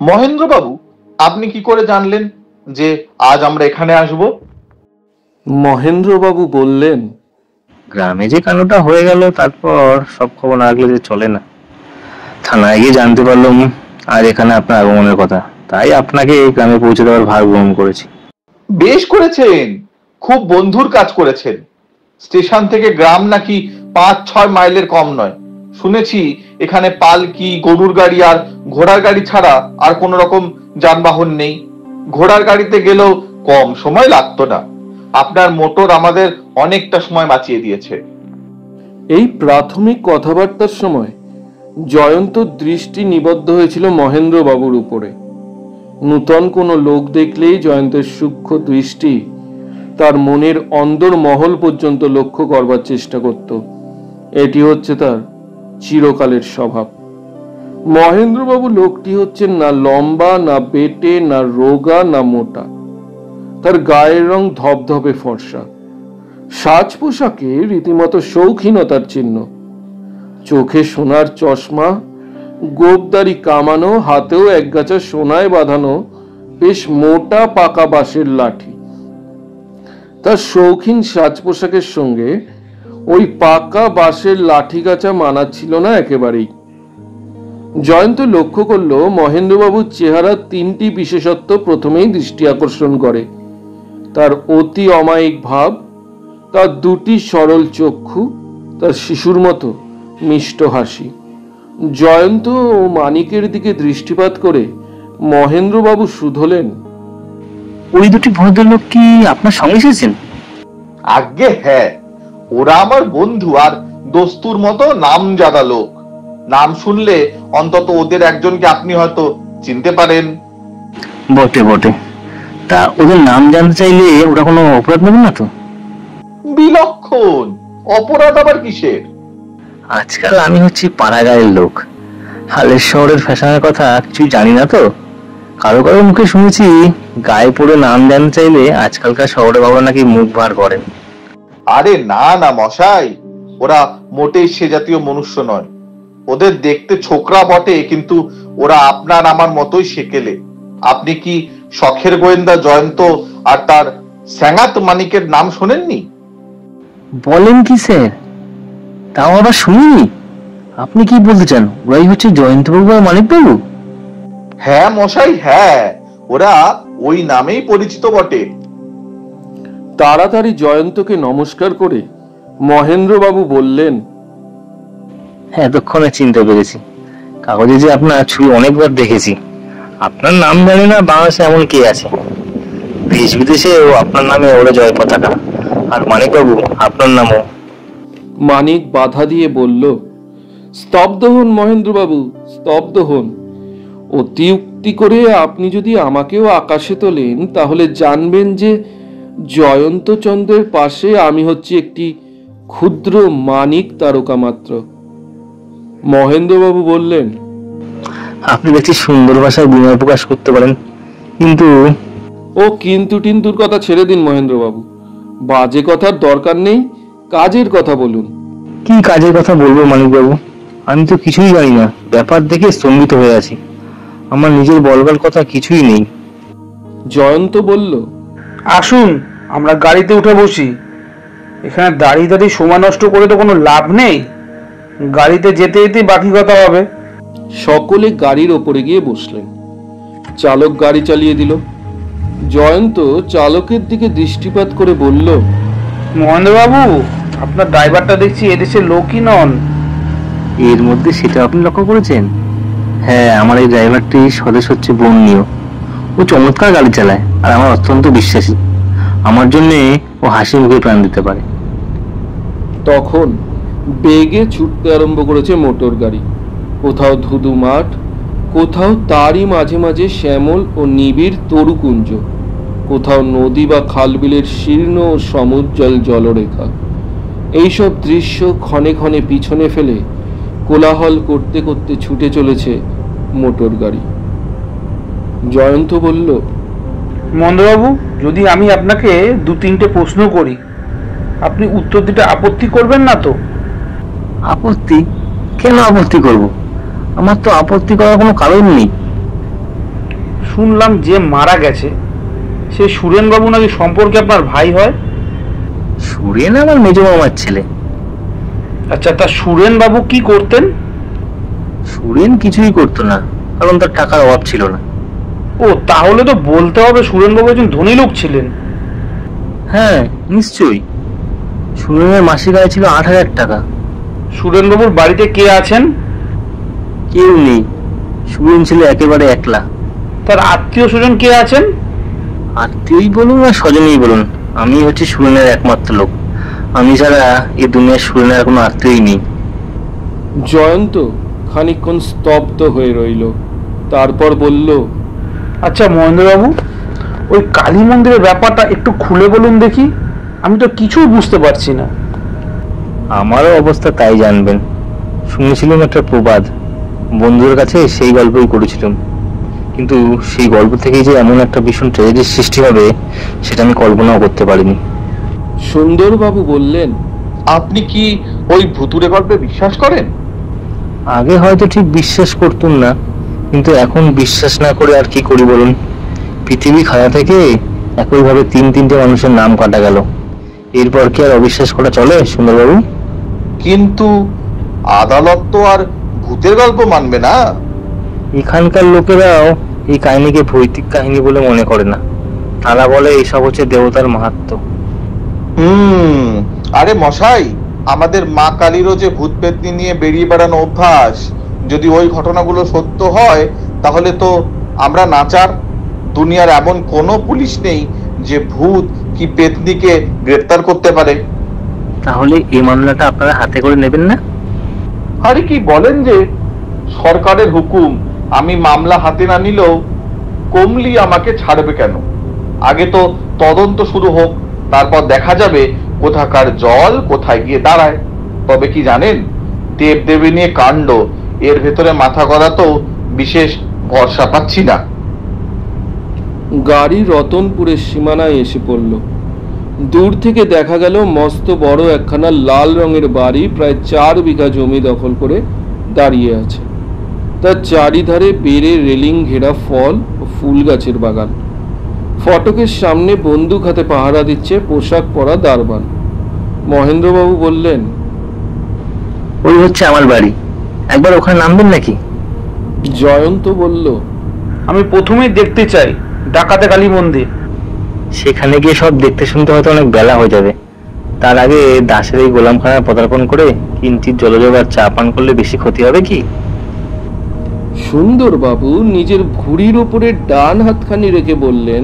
মহেন্দ্রবাবু, আপনি কি করে জানলেন যে আজ আমরা এখানে আসব? মহেন্দ্রবাবু বললেন, গ্রামে যে কাণ্ডটা হয়ে গেল, তারপর সব খবর না রাখলে যে চলে না। থানায় গিয়ে জানতে পারলাম আর এখানে আপনার আগমনের কথা, তাই আপনাকে এই গ্রামে পৌঁছে দেওয়ার ভার গ্রহণ করেছি। বেশ করেছেন, খুব বন্ধুর কাজ করেছেন। স্টেশন থেকে গ্রাম নাকি 5-6 মাইলের কম নয়। শুনেছি এখানে পালকি, গরুর গাড়ি আর ঘোড়ার গাড়ি ছাড়া আর কোন রকম যানবাহন নেই। ঘোড়ার গাড়িতে গেলেও কম সময় লাগতো না। আপনার মোটর আমাদের অনেকটা সময় বাঁচিয়ে দিয়েছে। এই প্রাথমিক কথাবার্তার সময় জয়ন্ত দৃষ্টি নিবদ্ধ হয়েছিল মহেন্দ্রবাবুর উপরে। নূতন কোনো লোক দেখলেই জয়ন্তের সূক্ষ্ম দৃষ্টি তার মনের অন্দর মহল পর্যন্ত লক্ষ্য করবার চেষ্টা করত। এটি হচ্ছে তার চিরকালের স্বভাব। মহেন্দ্রবাবু লোকটি হচ্ছেন না লম্বা, না বেটে, না রোগা, না মোটা। তার গায়ের রং ধবধবে ফর্সা, সাজ পোশাকে রীতিমতো শৌখিনতার চিহ্ন। চোখে সোনার চশমা, গোপদারি কামানো, হাতেও একগাছা সোনায় বাঁধানো বেশ মোটা পাকা বাঁশের লাঠি। তার শৌখিন সাজ পোশাকের সঙ্গে ওই পাকা বাঁশের লাঠি গাছা মানাচ্ছিল না একেবারেই। জয়ন্ত লক্ষ্য করল মহেন্দ্রবাবুর চেহারার তিনটি বিশেষত্ব প্রথমেই দৃষ্টি আকর্ষণ করে। তার অতি অমায়িক ভাব, তার দুটি সরল চক্ষু, তার শিশুর মতো মিষ্ট হাসি। জয়ন্ত ও মানিকের দিকে দৃষ্টিপাত করে মহেন্দ্রবাবু শুধলেন, ওই দুটি ভদ্রলোক কি আপনার সঙ্গে এসেছেন? আজ্ঞে হ্যাঁ, ওরা আমার বন্ধু আর দস্তুর মতো নামজাদা লোক। নাম শুনলে অন্তত ওদের একজনকে আপনি হয়তো চিনতে পারেন। বটে বটে, তা ওদের নাম জানতে চাইলে ওরা কোনো অপরাধ নেবে না তো? বিলক্ষণ, অপরাধ আবার কিসের? আজকাল আমি হচ্ছি পাড়াগাঁয়ের লোক, হালের শহরের ফ্যাশনের কথা কিছুই জানি না তো। কারো কারো মুখে শুনেছি গায়ে পড়ে নাম জানতে চাইলে আজকালকার শহরে বাবা নাকি মুখ ভার করেন। আরে না না মশাই, ওরা মোটেই সে জাতীয় মনুষ্য নয়। ওদের দেখতে ছোকরা বটে, কিন্তু ওরা আপনার আমার মতোই সেকেলে। আপনি কি শখের গোয়েন্দা জয়ন্ত আর তার স্যাঙাত মানিকের নাম শোনেননি? বলেন কি স্যার? তাও আবার শুনিনি। আপনি কি বলতে চান ওরাই হচ্ছে জয়ন্তবাবু আর মানিকবাবু? হ্যাঁ মশাই, হ্যাঁ, ওরা ওই নামেই পরিচিত বটে। তাড়াতাড়ি জয়ন্তকে নমস্কার করে মহেন্দ্রবাবু বললেন, হ্যাঁ, এতক্ষণে চিনতে পেরেছি। কাগজে যে আপনার ছবি অনেকবার দেখেছি। আপনার নাম জানি না বাংলাদেশে এমন কে আছে? দেশ বিদেশেও আপনার নামে ওরা জয় পতাকা। আর মানিকবাবু, আপনার নামও। মানিক বাধা দিয়ে বলল, স্তব্ধ হন মহেন্দ্রবাবু, স্তব্ধ হন। অতিউক্তি করে আপনি যদি আমাকেও আকাশে তোলেন তাহলে জানবেন যে জয়ন্তচন্দ্রের পাশে আমি হচ্ছি একটি ক্ষুদ্র মানিক তারকা মাত্র। মহেন্দ্রবাবু বললেন, আপনি দেখছি সুন্দর ভাষায় বিনয় প্রকাশ করতে পারেন, কিন্তু ও কিন্তু টিন্তুর কথা ছেড়ে দিন মহেন্দ্রবাবু, বাজে কথার দরকার নেই, কাজের কথা বলুন। কি কাজের কথা বলবো মানিকবাবু? আমি তো কিছুই জানি না। ব্যাপার দেখে স্তম্ভিত হয়ে আছি। আমার নিজের বলবার কথা কিছুই নেই। জয়ন্ত বলল, আসুন আমরা গাড়িতে উঠে বসি। এখানে দাঁড়িয়ে দাঁড়িয়ে সময় নষ্ট করে তো কোনো লাভ নেই। গাড়িতে যেতে যেতে বাকি কথা হবে। সকলে গাড়ির ওপরে গিয়ে বসলেন। চালক গাড়ি চালিয়ে দিল। জয়ন্ত চালকের দিকে দৃষ্টিপাত করে বলল, মহেন্দ্রবাবু, আপনার ড্রাইভারটা দেখছি এদেশের লোকই নন। এর মধ্যে সেটা আপনি লক্ষ্য করেছেন? হ্যাঁ, আমার এই ড্রাইভারটি স্বদেশ হচ্ছে বর্ণীয়। ও চমৎকার গাড়ি চালায় আর আমার অত্যন্ত বিশ্বাসী। আমার জন্যে ও হাসি মুখে প্রাণ দিতে পারে। তখন বেগে ছুটতে আরম্ভ করেছে মোটর গাড়ি। কোথাও ধুধু মাঠ, কোথাও তারই মাঝে মাঝে শ্যামল ও নিবিড় তরুকুঞ্জ, কোথাও নদী বা খালবিলের শীর্ণ ও সমুজ্জ্বল জলরেখা। এইসব দৃশ্য ক্ষণে ক্ষণে পিছনে ফেলে কোলাহল করতে করতে ছুটে চলেছে মোটর গাড়ি। জয়ন্ত বলল, মহেন্দ্রবাবু, যদি আমি আপনাকে দু তিনটে প্রশ্ন করি, আপনি উত্তর দিতে আপত্তি করবেন না তো? আপত্তি? কেন আপত্তি করব? আমার তো আপত্তি করার কোনো কারণ নেই। শুনলাম যে মারা গেছে সে সুরেনবাবু নাকি সম্পর্কে আপনার ভাই হয়। সুরেন আমার মেজ মামার ছেলে। আচ্ছা, তা সুরেনবাবু কি করতেন? সুরেন কিছুই করতো না, কারণ তার টাকার অভাব ছিল না। ও, তাহলে তো বলতে হবে সুরেনবাবু একজন ধনী লোক ছিলেন। হ্যাঁ, নিশ্চয়ই। সুরেনের মাসিক আয় ছিল 8,000 টাকা। সুরেনবাবুর বাড়িতে কে আছেন? কেউ নেই। সুরেন ছিল একেবারে একলা। তার আত্মীয় স্বজন কে আছেন? আত্মীয়ই বলুন আর স্বজনই বলুন, আমি হচ্ছে সুরেনের একমাত্র লোক। আমি ছাড়া এই দুনিয়ার সুরেনের কোনো আত্মীয়ই নেই। জয়ন্ত খানিকক্ষণ স্তব্ধ হয়ে রইল, তারপর বলল, আচ্ছা মহেন্দ্রবাবু, ওই কালী মন্দিরের ব্যাপারটা একটু খুলে বলুন দেখি। আমি তো কিছুই বুঝতে পারছি না। আমারও অবস্থা তাই জানবেন। শুনেছিলাম একটা প্রবাদ, বন্ধুদের কাছে সেই গল্পই করেছিলাম, কিন্তু সেই গল্প থেকেই যে এমন একটা ভীষণ ট্র্যাজেডির সৃষ্টি হবে সেটা আমি কল্পনাও করতে পারিনি। সুন্দরবাবু বললেন, আপনি কি ওই ভুতুড়ে গল্পে বিশ্বাস করেন? আগে হয়তো ঠিক বিশ্বাস করতুম না, কিন্তু এখন বিশ্বাস না করে আর কি করি বলুন। পৃথিবী খাড়া থেকে একইভাবে তিনটে মানুষের নাম কাটা গেল, এরপর কি আর অবিশ্বাস করা চলে সুন্দরবাবু? কিন্তু আদালত তো আর ভূতের গল্প মানবে না। এখানকার লোকেরাও এই কাহিনীকে ভৌতিক কাহিনী বলে মনে করে না, তারা বলে এইসব হচ্ছে দেবতার মাহাত্ম্য। আরে মশাই, আমাদের মা কালীরও যে ভূত পেতনি নিয়ে বেরিয়ে বেড়ানো অভ্যাস, যদি ওই ঘটনাগুলো সত্য হয় তাহলে তো আমরা নাচার। দুনিয়ার এমন কোনো পুলিশ নেই যে ভূত কি পেতনিকে গ্রেফতার করতে পারে। তাহলে এই মামলাটা আপনারা হাতে করে নেবেন না? আরে কি বলেন যে, সরকারের হুকুম, আমি মামলা হাতে না নিলেও কমলি আমাকে ছাড়বে কেন? আগে তো তদন্ত শুরু হোক, তারপর দেখা যাবে কোথাকার জল কোথায় গিয়ে দাঁড়ায়। তবে কি জানেন, দেবদেবী নিয়ে কাণ্ড, এর ভেতরে মাথা গড়া তো বিশেষ ভরসা পাচ্ছি না। গাড়ি রতনপুরের সীমানায় এসে পড়ল। দূর থেকে দেখা গেল মস্ত বড় একখানা লাল রঙের বাড়ি প্রায় 4 বিঘা জমি দখল করে দাঁড়িয়ে আছে। তার চারিধারে বেড়ে রেলিং ঘেরা ফল ও ফুল গাছের বাগান। ফটকের সামনে বন্দুক হাতে পাহারা দিচ্ছে পোশাক পরা দারোয়ান। মহেন্দ্রবাবু বললেন, ওই হচ্ছে আমার বাড়ি, একবার ওখানে নামবেন নাকি? জয়ন্ত বলল, আমি প্রথমেই দেখতে চাই ডাকাতে কালী মন্দির। সেখানে গিয়ে সব দেখতে শুনতে হয়তো অনেক বেলা হয়ে যাবে, তার আগে দাসের এই গোলামখানায় পদার্পণ করে কিঞ্চিত জলযোগার চা পান করলে বেশি ক্ষতি হবে কি? সুন্দরবাবু নিজের ভুঁড়ির ওপরে ডান হাতখানি রেখে বললেন,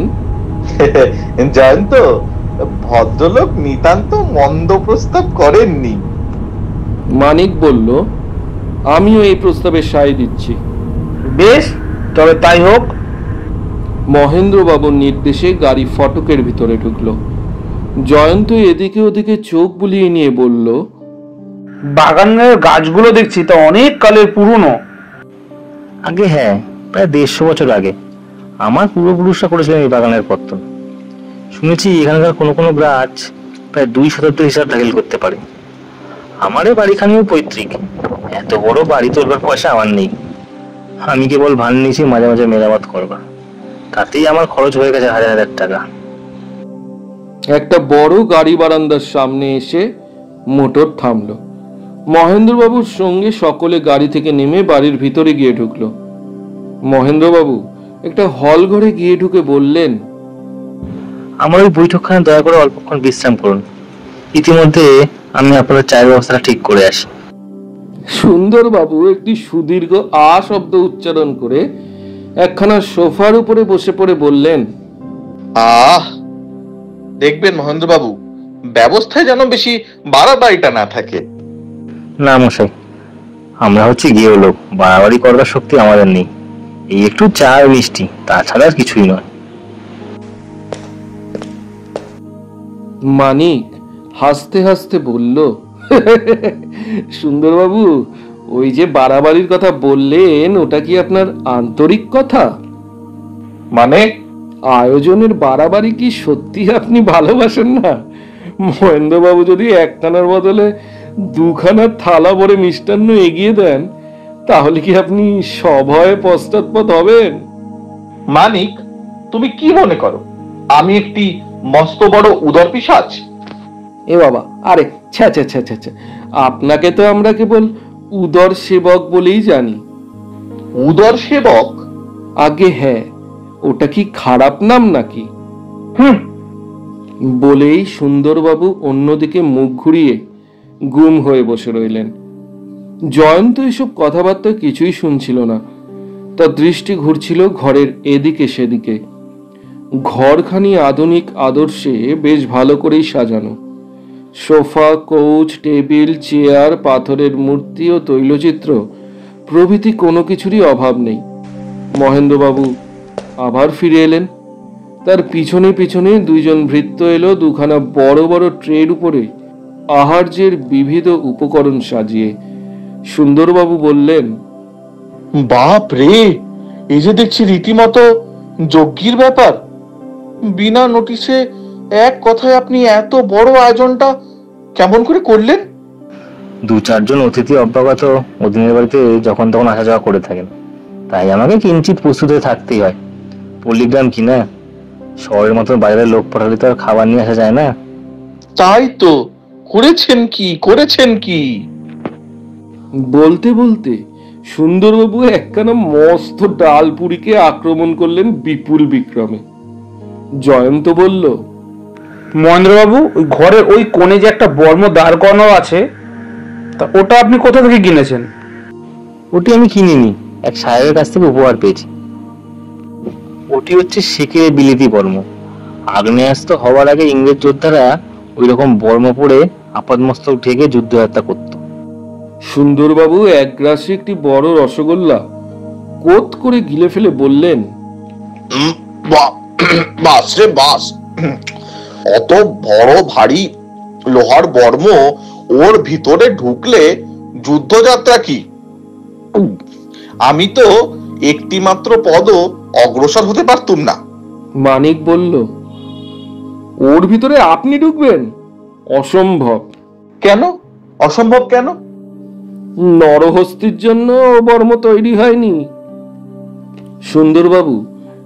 জয়ন্ত, ভদ্রলোক নিতান্ত মন্দ প্রস্তাব করেননি। মানিক বলল, আমিও এই প্রস্তাবে সায় দিচ্ছি। বেশ, তবে তাই হোক। মহেন্দ্রবাবুর নির্দেশে গাড়ি ফটকের ভিতরে ঢুকলো। জয়ন্ত এদিকে ওদিকে চোখ বুলিয়ে নিয়ে বলল, বাগানের গাছগুলো দেখছি তা অনেক কালের পুরনো। আগে হ্যাঁ, প্রায় 150 বছর আগে আমার পূর্বপুরুষরা করেছিলেন এই বাগানের পত্তন। শুনেছি এখানকার কোনো কোনো গাছ প্রায় 2 শতাব্দী হিসাব দাখিল করতে পারে। আমারও বাড়িখানিও পৈতৃক, এত বড় বাড়ি তোলবার পয়সা আমার নেই। আমি কেবল ভান নিয়েছি মাঝে মাঝে মেরামত করবার, তাতেই আমার খরচ হয়ে গেছে হাজার হাজার টাকা। একটা বড় গাড়ি বারান্দার সামনে এসে মোটর থামলো। মহেন্দ্রবাবুর সঙ্গে সকলে গাড়ি থেকে নেমে বাড়ির ভিতরে গিয়ে ঢুকলো। মহেন্দ্রবাবু একটা হল ঘরে গিয়ে ঢুকে বললেন, আমার ওই বৈঠকখানে দয়া করে অল্পক্ষণ বিশ্রাম করুন, ইতিমধ্যে আমি আপনাদের চায়ের ব্যবস্থাটা ঠিক করে আসি। সুন্দরবাবু একটি সুদীর্ঘ আ শব্দ উচ্চারণ করে একখানা সোফার উপরে বসে পড়ে বললেন, দেখবেন মহেন্দ্রবাবু, ব্যবস্থায় যেন বেশি বাড়াবাড়িটা না থাকে। না মশাই, আমরা হচ্ছে গিয়ে লোক, বাড়াবাড়ি করবার শক্তি আমাদের নেই। এই একটু চা আর মিষ্টি, তাছাড়া আর কিছুই নয়। মানিক হাসতে হাসতে বলল, সুন্দরবাবু, ওই যে বাড়াবাড়ির কথা বললেন, ওটা কি আপনার আন্তরিক কথা? মানে? আয়োজনের বাড়াবাড়ি কি সত্যি আপনি ভালোবাসেন না? মহেন্দ্রবাবু যদি একখানার বদলে 2খানা থালা ভরে মিষ্টান্ন এগিয়ে দেন, তাহলে কি আপনি সভয়ে পশ্চাৎপদ হবেন? মানিক, তুমি কি মনে করো আমি একটি মস্ত বড় উদর পিশাচ? এ বাবা, আরে ছ্যা ছ্যা ছ্যা ছ্যা ছ্যা, আপনাকে তো আমরা কেবল উদর সেবক বলেই জানি। উদর সেবক? আগে হ্যাঁ, ওটা কি খারাপ নাম নাকি? বলেই সুন্দরবাবু অন্যদিকে মুখ ঘুরিয়ে গুম হয়ে বসে রইলেন। জয়ন্ত এসব কথাবার্তা কিছুই শুনছিল না, তার দৃষ্টি ঘুরছিল ঘরের এদিকে সেদিকে। ঘরখানি আধুনিক আদর্শে বেশ ভালো করেই সাজানো। সোফা, কৌচ, টেবিল, চেয়ার, পাথরের মূর্তি ও তৈলচিত্র প্রভৃতি কোনো কিছুরই অভাব নেই। মহেন্দ্রবাবু আবার ফিরে এলেন। তার পিছনে পিছনে 2জন ভৃত্য এলো 2খানা বড় বড় ট্রের উপরে আহার্যের বিবিধ উপকরণ সাজিয়ে। সুন্দরবাবু বললেন, বাপ রে, এই যে দেখছি রীতিমতো যজ্ঞের ব্যাপার। বিনা নোটিশে এক কথায় আপনি এত বড় আয়োজনটা কেমন করে করলেন? 2-4 জন অতিথি অভ্যাগত অধীনের বাড়িতে যখন তখন আসা যাওয়া করে থাকেন, তাই আমাকে কিঞ্চিত প্রস্তুত হয়ে থাকতেই হয়। পল্লীগ্রাম কিনা, শহরের মতন বাজারের লোক পাঠালে তো আর খাবার নিয়ে আসা যায় না। তাই তো, করেছেন কি? বলতে বলতে সুন্দরবাবু একখানা মস্ত ডালপুরিকে আক্রমণ করলেন বিপুল বিক্রমে। জয়ন্ত বলল, মহেন্দ্রবাবু, ওই ঘরের ওই কোণে যে একটা বর্ম দাঁড় করানো আছে, তা ওটা আপনি কোথা থেকে কিনেছেন? ওটি আমি কিনিনি, এক সাহেবের কাছ থেকে উপহার পেয়েছি। ওটি হচ্ছে শেখের বিলিতি বর্ম। আগ্নেয়াস্ত্র হওয়ার আগে ইংরেজ যোদ্ধারা ওই রকম বর্ম পরে আপাদমস্তক ঢেকে যুদ্ধযাত্রা করত। সুন্দরবাবু এক গ্রাসে একটি বড় রসগোল্লা কোত করে গিলে ফেলে বললেন, বাস রে বাস, অত বড় ভারী লোহার বর্ম ওর ভিতরে ঢুকলে যুদ্ধযাত্রা কি? আমি তো একটি মাত্র পদও অগ্রসর হতে পারতুম না। মানিক বলল, ওর ভিতরে আপনি ঢুকবেন? অসম্ভব। কেন অসম্ভব? কেন? নরহস্তির জন্য বর্ম তৈরি হয়নি। সুন্দরবাবু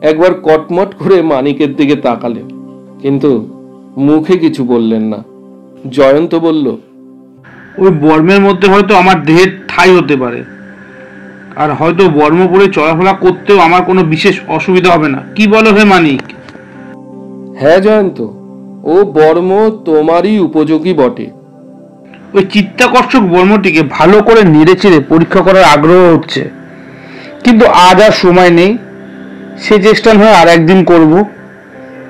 একবার কটমট করে মানিকের দিকে তাকালেন, কিন্তু মুখে কিছু বললেন না। জয়ন্ত বলল, ওই বর্মের মধ্যে হয়তো আমার দেহের ঠাঁই হতে পারে, আর হয়তো বর্ম পরে চলাফেরা করতেও আমার কোনো বিশেষ অসুবিধা হবে না। কি বলো হে মানিক? হ্যাঁ জয়ন্ত, ও বর্ম তোমারই উপযোগী বটে। ওই চিত্তাকর্ষক বর্মটিকে ভালো করে নেড়ে চেড়ে পরীক্ষা করার আগ্রহ হচ্ছে, কিন্তু আজ আর সময় নেই। সে চেষ্টা নয় আর একদিন করব।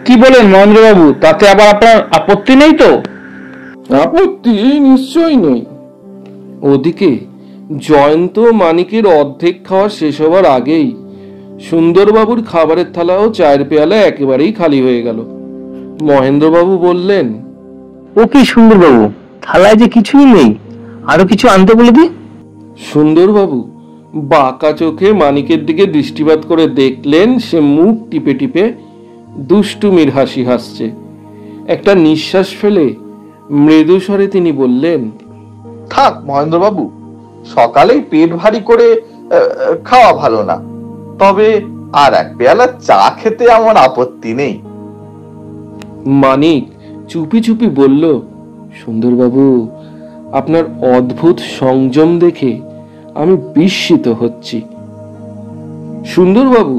কি বলেন মহেন্দ্রবাবু, তাতে আবার আপনার আপত্তি নেই তো? আপত্তি নিশ্চয়ই নেই। ওদিকে জয়ন্ত মানিকের অর্ধেক খাওয়া শেষ হবার আগেই সুন্দরবাবুর খাবারের থালা ও চায়ের পেয়ালা একেবারেই খালি হয়ে গেল। মহেন্দ্রবাবু বললেন, ও কি সুন্দরবাবু, থালায় যে কিছুই নেই, আরো কিছু আনতে বলে দি। সুন্দরবাবু বাঁকা চোখে মানিকের দিকে দৃষ্টিপাত করে দেখলেন সে মুখ টিপে টিপে দুষ্টুমির হাসি হাসছে। একটা নিঃশ্বাস ফেলে মৃদু স্বরে তিনি বললেন, থাক মহেন্দ্রবাবু, সকালেই পেট ভারী করে খাওয়া ভালো না, তবে আর এক পেয়ালা চা খেতে আমার আপত্তি নেই। মানিক চুপি চুপি বলল, সুন্দরবাবু আপনার অদ্ভুত সংযম দেখে আমি বিস্মিত হচ্ছি। সুন্দরবাবু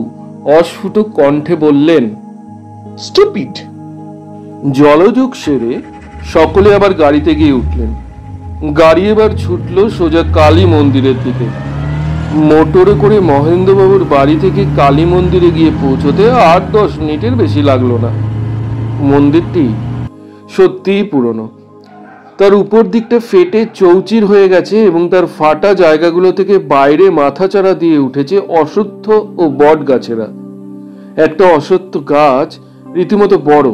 অস্ফুট কণ্ঠে বললেন, স্টুপিড। জলযোগ সেরে সকলে আবার গাড়িতে গিয়ে উঠলেন। গাড়ি এবার ছুটল সোজা কালী মন্দিরের দিকে। মোটরে করে মহেন্দ্রবাবুর বাড়ি থেকে কালী মন্দিরে গিয়ে পৌঁছতে 8-10 মিনিটের বেশি লাগলো না। মন্দিরটি সত্যিই পুরনো। তার উপর দিকটা ফেটে চৌচির হয়ে গেছে এবং তার ফাটা জায়গাগুলো থেকে বাইরে মাথাচাড়া দিয়ে উঠেছে অশ্বত্থ ও বট গাছেরা। একটা অশ্বত্থ গাছ রীতিমতো বড়।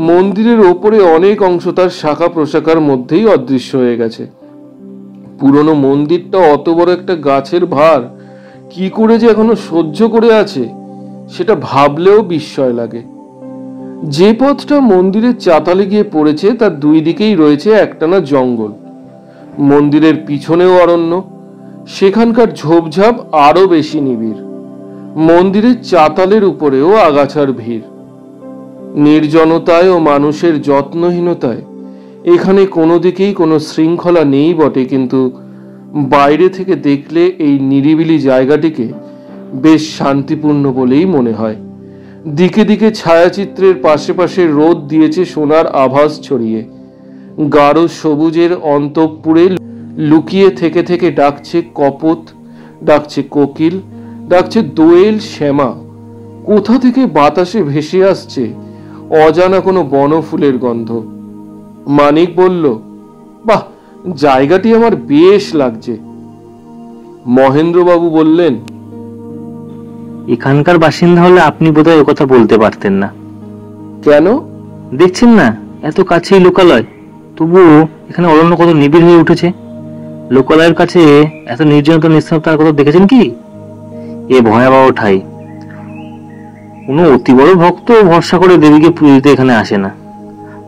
মন্দিরের ওপরে অনেক অংশ তার শাখা প্রশাখার মধ্যেই অদৃশ্য হয়ে গেছে। পুরনো মন্দিরটা অত বড় একটা গাছের ভার কি করে যে এখনো সহ্য করে আছে সেটা ভাবলেও বিস্ময় লাগে। যে পথটা মন্দিরের চাতালে গিয়ে পড়েছে তার দুই দিকেই রয়েছে একটানা জঙ্গল। মন্দিরের পিছনেও অরণ্য, সেখানকার ঝোপঝাপ আরো বেশি নিবিড়। মন্দিরের চাতালের উপরেও আগাছার ভিড়। নির্জনতায় ও মানুষের যত্নহীনতায় এখানে কোনো দিকেই কোনো শৃঙ্খলা নেই বটে, কিন্তু বাইরে থেকে দেখলে এই নিরিবিলি জায়গাটিকে বেশ শান্তিপূর্ণ বলেই মনে হয়। দিকে দিকে ছায়াচিত্রের পাশে পাশে রোদ দিয়েছে সোনার আভাস ছড়িয়ে। গাঢ় সবুজের অন্তঃপুরে লুকিয়ে থেকে থেকে ডাকছে কপোত, ডাকছে কোকিল, ডাকছে দোয়েল, শ্যামা। কোথা থেকে বাতাসে ভেসে আসছে অজানা কোনো বনফুলের গন্ধ। মানিক বলল, বাহ, জায়গাটি আমার বেশ লাগছে। মহেন্দ্রবাবু বললেন, এখানকার বাসিন্দা হলে আপনি বোধহয় ও কথা বলতে পারতেন না। কেন? দেখছেন না এত কাছেই লোকালয়, তবুও এখানে অরণ্য কত নিবিড় হয়ে উঠেছে। লোকালয়ের কাছে এত নির্জনতা নিস্তব্ধতার কথা দেখেছেন কি? এ ভয়াবহ ঠাই। কোনো অতি বড় ভক্ত ভরসা করে দেবীকে পুজো দিতে এখানে আসে না।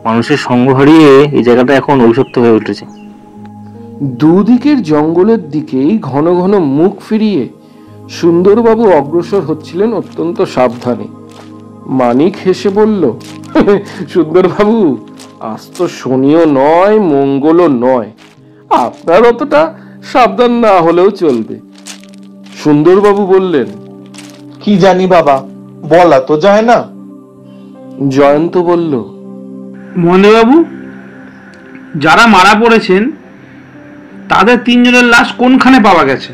মানুষের সঙ্গ হারিয়ে এই জায়গাটা এখন অভিশপ্ত হয়ে উঠেছে। দুদিকের জঙ্গলের দিকেই ঘন ঘন মুখ ফিরিয়ে সুন্দরবাবু অগ্রসর হচ্ছিলেন অত্যন্ত সাবধানে। মানিক হেসে বলল, সুন্দরবাবু, আজ তো শনিও নয়, মঙ্গলও নয়, আপনার অতটা সাবধান না হলেও চলবে। সুন্দরবাবু বললেন, কি জানি বাবা, বলা তো যায় না। জয়ন্ত বলল, মহেন্দ্রবাবু, যারা মারা পড়েছেন তাদের 3 জনের লাশ কোনখানে পাওয়া গেছে?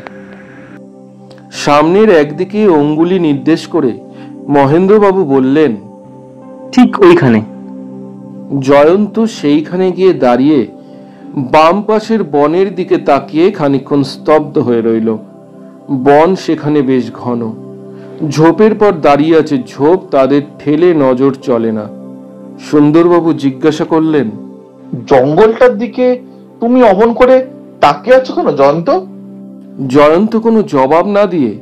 সামনের একদিকে অঙ্গুলি নির্দেশ করে মহেন্দ্রবাবু বললেন, ঠিক ওইখানে। জয়ন্ত সেইখানে গিয়ে দাঁড়িয়ে বাম পাশের বনের দিকে তাকিয়ে খানিকক্ষণ স্তব্ধ হয়ে রইল। বন সেখানে বেশ ঘন, ঝোপের পর দাঁড়িয়ে আছে ঝোপ, তাদের ঠেলে নজর চলে না। সুন্দরবাবু জিজ্ঞাসা করলেন, জঙ্গলটার দিকে তুমি অমন করে তাকিয়ে আছো কেন জয়ন্ত? জয়ন্ত কোনো জবাব না দিয়ে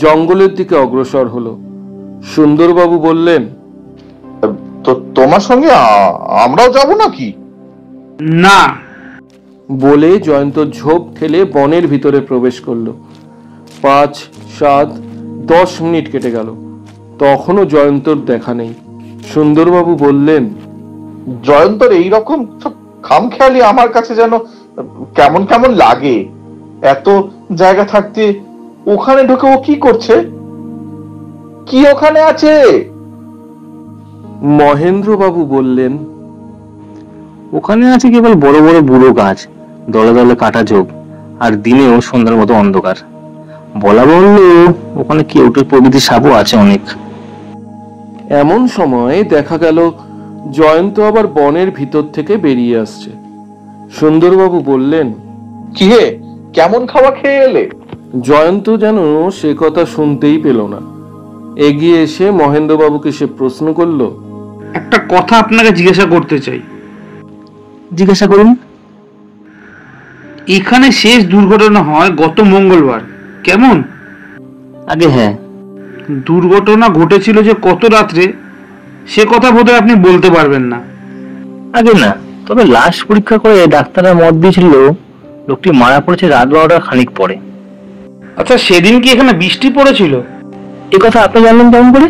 জঙ্গলের দিকে অগ্রসর হলো। সুন্দরবাবু বললেন, তো তোমার সঙ্গে আমরাও যাব নাকি? না। বলে জয়ন্ত ঝোপ ঠেলে বনের ভিতরে প্রবেশ করলো। 5, 7, 10 মিনিট কেটে গেল, তখনও জয়ন্তর দেখা নেই। সুন্দরবাবু বললেন, জয়ন্তর এইরকম সব খামখেয়ালি আমার কাছে যেন কেমন কেমন লাগে। এত জায়গা থাকতে ওখানে ঢুকে ও কি করছে? কি ওখানে আছে? মহেন্দ্রবাবু বললেন, ওখানে আছে কেবল বড় বড় বুড়ো গাছ, দলে দলে কাটা ঝোপ, আর দিনেও সন্ধ্যার মতো অন্ধকার। বলা বলল ওখানে কেউটের প্রভৃতির সাপও আছে অনেক। এমন সময় দেখা গেল জয়ন্ত আবার বনের ভিতর থেকে বেরিয়ে আসছে। সুন্দরবাবু বললেন, কি হে, কেমন খাওয়া খেয়ে এলে? জয়ন্ত যেন সে কথা শুনতেই পেল না। এগিয়ে এসে মহেন্দ্রবাবুকে সে প্রশ্ন করল, একটা কথা আপনাকে জিজ্ঞাসা করতে চাই। জিজ্ঞাসা করুন। এখানে শেষ দুর্ঘটনা হয় গত মঙ্গলবার, কেমন? আগে হ্যাঁ। দুর্ঘটনা ঘটেছিল যে কত রাত্রে, সে কথা বোধহয় আপনি বলতে পারবেন না। আগে না, তবে লাশ পরীক্ষা করে ডাক্তাররা মত দিয়েছিল লোকটি মারা পড়েছে রাত 12টার খানিক পরে। আচ্ছা, সেদিন কি এখানে বৃষ্টি পড়েছিল? এ কথা আপনি জানলেন কেমন করে?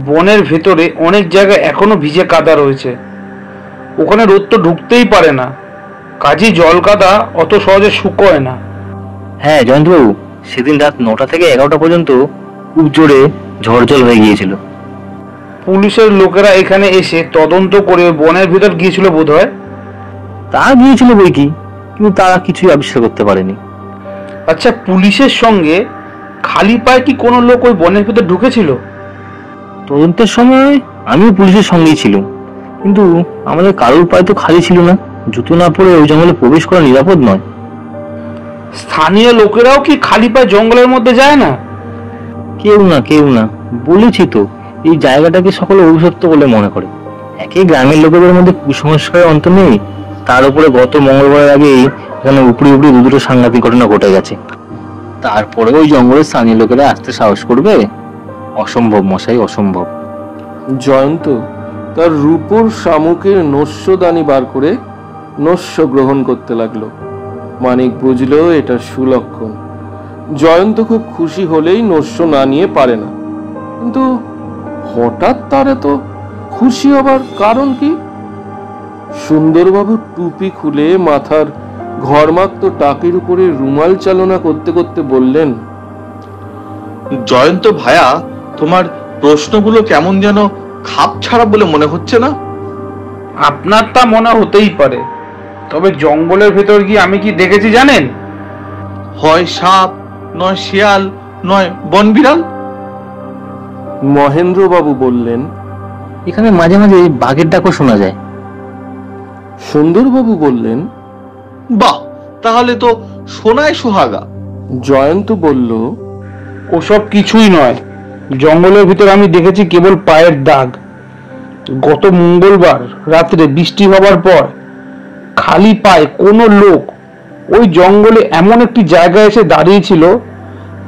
বনের ভেতরে অনেক জায়গায় এখনো ভিজে কাদা রয়েছে, ওখানে রোদ তো ঢুকতেই পারে না, কাজেই জল কাদা অত সহজে শুকোয় না। হ্যাঁ জয়ন্তবাবু, সেদিন রাত 9টা থেকে 11টা পর্যন্ত খুব জোরে ঝড় হয়ে গিয়েছিল। পুলিশের লোকেরা এখানে এসে তদন্ত করে বনের ভিতর গিয়েছিল বোধহয়। তা গিয়েছিল বই কি, কিন্তু তারা কিছুই আবিষ্কার করতে পারেনি। আচ্ছা, পুলিশের সঙ্গে খালি পায়ে কি কোনো লোক ওই বনের ভিতর ঢুকেছিল? তদন্তের সময় আমিও পুলিশের সঙ্গেই ছিলাম, কিন্তু আমাদের কারোর পায়ে তো খালি ছিল না। জুতো না পরে ওই জঙ্গলে প্রবেশ করা নিরাপদ নয়। স্থানীয় লোকেরাও কি খালি পায়ে জঙ্গলের মধ্যে যায় না? কেউ না, বলেছি তো, এই জায়গাটাকে সকলে অভিশপ্ত বলে মনে করে। একই গ্রামের লোকেদের মধ্যে কুসংস্কারের অন্ত নেই, তার উপরে গত মঙ্গলবারের আগেই এখানে উপরি দুটো সাংঘাতিক ঘটনা ঘটে গেছে। তারপরে ওই জঙ্গলের স্থানীয় লোকেরা আসতে সাহস করবে? অসম্ভব মশাই, অসম্ভব। জয়ন্ত তার রূপোর শামুকের নস্যদানি বার করে নস্য গ্রহণ করতে লাগলো। মানিক বুঝলো এটা সুলক্ষণ। জয়ন্ত খুব খুশি হলেই নস্য না নিয়ে পারে না, কিন্তু হঠাৎ তার এত খুশি হবার কারণ কি? সুন্দরবাবু টুপি খুলে মাথার ঘরমাক্ত টাকের উপরে রুমাল চালনা করতে করতে বললেন, জয়ন্ত ভায়া, তোমার প্রশ্নগুলো কেমন যেন খাপ ছাড়া বলে মনে হচ্ছে না? আপনার তা মনে হতেই পারে, তবে জঙ্গলের ভেতর গিয়ে আমি কি দেখেছি জানেন? হয় সাপ, নয় শিয়াল, নয় বনবিড়াল। মহেন্দ্রবাবু বললেন, এখানে মাঝে মাঝে বাঘের ডাকও শোনা যায়। সুন্দরবাবু বললেন, বাহ, তাহলে তো সোনায় সোহাগা। জয়ন্ত বলল, ওসব কিছুই নয়, জঙ্গলের ভিতর আমি দেখেছি কেবল পায়ের দাগ। গত মঙ্গলবার রাত্রে বৃষ্টি হবার পর খালি পায়ে কোনো লোক ওই জঙ্গলে এমন একটি জায়গায় এসে দাঁড়িয়েছিল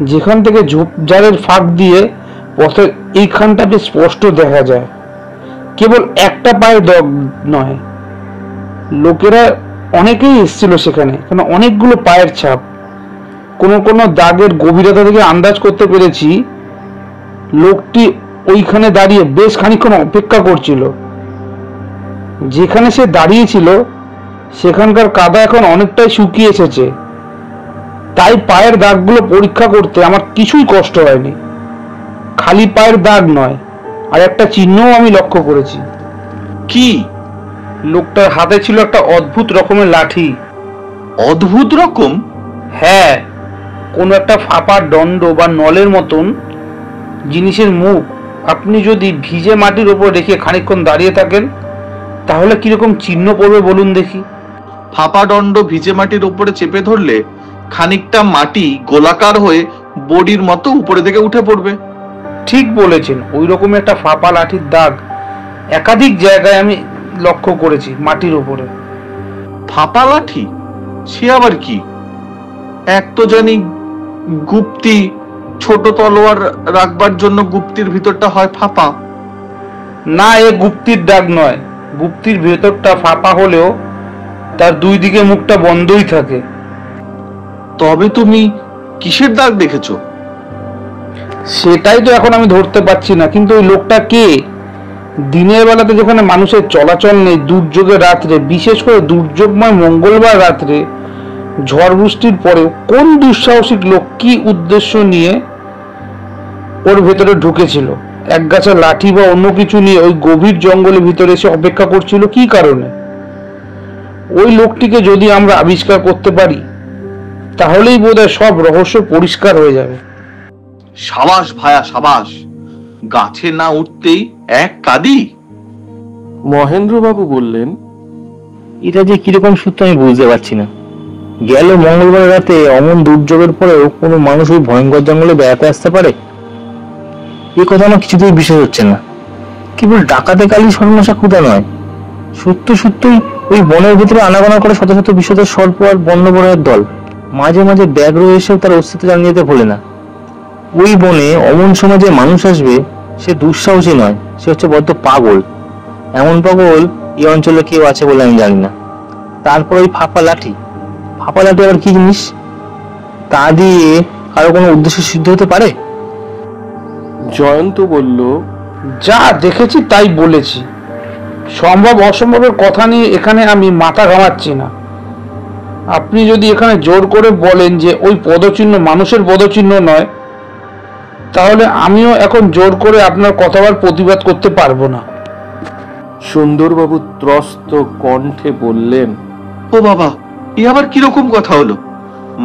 যেখান থেকে ঝোপঝাড়ের ফাঁক দিয়ে পথের এইখানটাতে স্পষ্ট দেখা যায়। কেবল একটা পায়ের দাগ নয়, লোকেরা অনেকেই এসেছিল সেখানে, অনেকগুলো পায়ের ছাপ। কোনো কোনো দাগের গভীরতা থেকে আন্দাজ করতে পেরেছি লোকটি ওইখানে দাঁড়িয়ে বেশ খানিকক্ষণ অপেক্ষা করছিল। যেখানে সে দাঁড়িয়েছিল সেখানকার কাদা এখন অনেকটাই শুকিয়ে এসেছে, তাই পায়ের দাগগুলো পরীক্ষা করতে আমার কিছুই কষ্ট হয়নি। খালি পায়ের দাগ নয়, আর একটা চিহ্নও আমি লক্ষ্য করেছি। কি? লোকটার হাতে ছিল একটা অদ্ভুত রকমের লাঠি। অদ্ভুত রকম? হ্যাঁ, কোনো একটা ফাঁপা দণ্ড বা নলের মতন জিনিসের মুখ আপনি যদি ভিজে মাটির ওপর রেখে খানিকক্ষণ দাঁড়িয়ে থাকেন তাহলে কিরকম চিহ্ন পড়বে বলুন দেখি। ফাঁপা দণ্ড ভিজে মাটির উপরে চেপে ধরলে খানিকটা মাটি গোলাকার হয়ে বডির মতো উপরে থেকে উঠে পড়বে। ঠিক বলেছেন, ওই রকম একটা ফাঁপা লাঠির দাগ একাধিক জায়গায় আমি লক্ষ্য করেছি মাটির উপরে। ফাঁপা লাঠি? সে আবার কি? এক তো জানি গুপ্তি, ছোট তলোয়ার রাখবার জন্য গুপ্তির ভিতরটা হয় ফাঁপা। না, এ গুপ্তির দাগ নয়। গুপ্তির ভেতরটা ফাঁপা হলেও তার দুই দিকে মুখটা বন্ধই থাকে। তবে তুমি কিসের দাগ দেখেছো? সেটাই তো এখন আমি ধরতে পারছি না। কিন্তু ওই লোকটা কে? দিনের বেলাতে যেখানে মানুষের চলাচল নেই, দুর্যোগের রাত্রে, বিশেষ করে দুর্যোগময় মঙ্গলবার রাত্রে ঝড় বৃষ্টির পরেও কোন দুঃসাহসিক লোক কি উদ্দেশ্য নিয়ে ওর ভেতরে ঢুকেছিল? একগাছা লাঠি বা অন্য কিছু নিয়ে ওই গভীর জঙ্গলের ভিতরে এসে অপেক্ষা করছিল কি কারণে? ওই লোকটিকে যদি আমরা আবিষ্কার করতে পারি তাহলেই বোধহয় সব রহস্য পরিষ্কার হয়ে যাবে। সাবাস ভায়া সাবাস, গাছে না উঠতেই এক কাঁদি। মহেন্দ্রবাবু বললেন, এটা যে কিরকম সত্য আমি বুঝতে পারছি না। গেল মঙ্গলবার রাতে অমন দুর্যোগের পরেও কোনো মানুষ ওই ভয়ঙ্কর জঙ্গলে বেড়াতে আসতে পারে, এই কথা আমার কিছুতেই বিশ্বাস হচ্ছে না। কেবল ডাকাতে কালি সর্বনাশা ক্ষুধা নয়, সত্যই ওই বনের ভিতরে আনাগোনা করে শত শত বিষধর সর্প আর বন্যবনের দল মাঝে মাঝে ব্যাঘ্র এসেও তার অস্তিত্ব জানিয়ে যেতে ভোলে না। ওই বনে অমন সময় যে মানুষ আসবে সে দুঃসাহসী নয়, সে হচ্ছে বড্ড পাগল। এমন পাগল এই অঞ্চলে কেউ আছে বলে আমি জানি না। তারপর ওই ফাঁপা লাঠি আবার কি জিনিস? তা দিয়ে কারো কোনো উদ্দেশ্য সিদ্ধ হতে পারে? জয়ন্ত বলল, যা দেখেছি তাই বলেছি। সম্ভব অসম্ভবের কথা নিয়ে এখানে আমি মাথা ঘামাচ্ছি না। আপনি যদি এখানে জোর করে বলেন যে ওই পদচিহ্ন মানুষের পদচিহ্ন নয়, তাহলে আমিও এখন জোর করে আপনার কথাবার প্রতিবাদ করতে পারবো না। সুন্দরবাবু ত্রস্ত কণ্ঠে বললেন, ও বাবা, এ আবার কিরকম কথা হলো?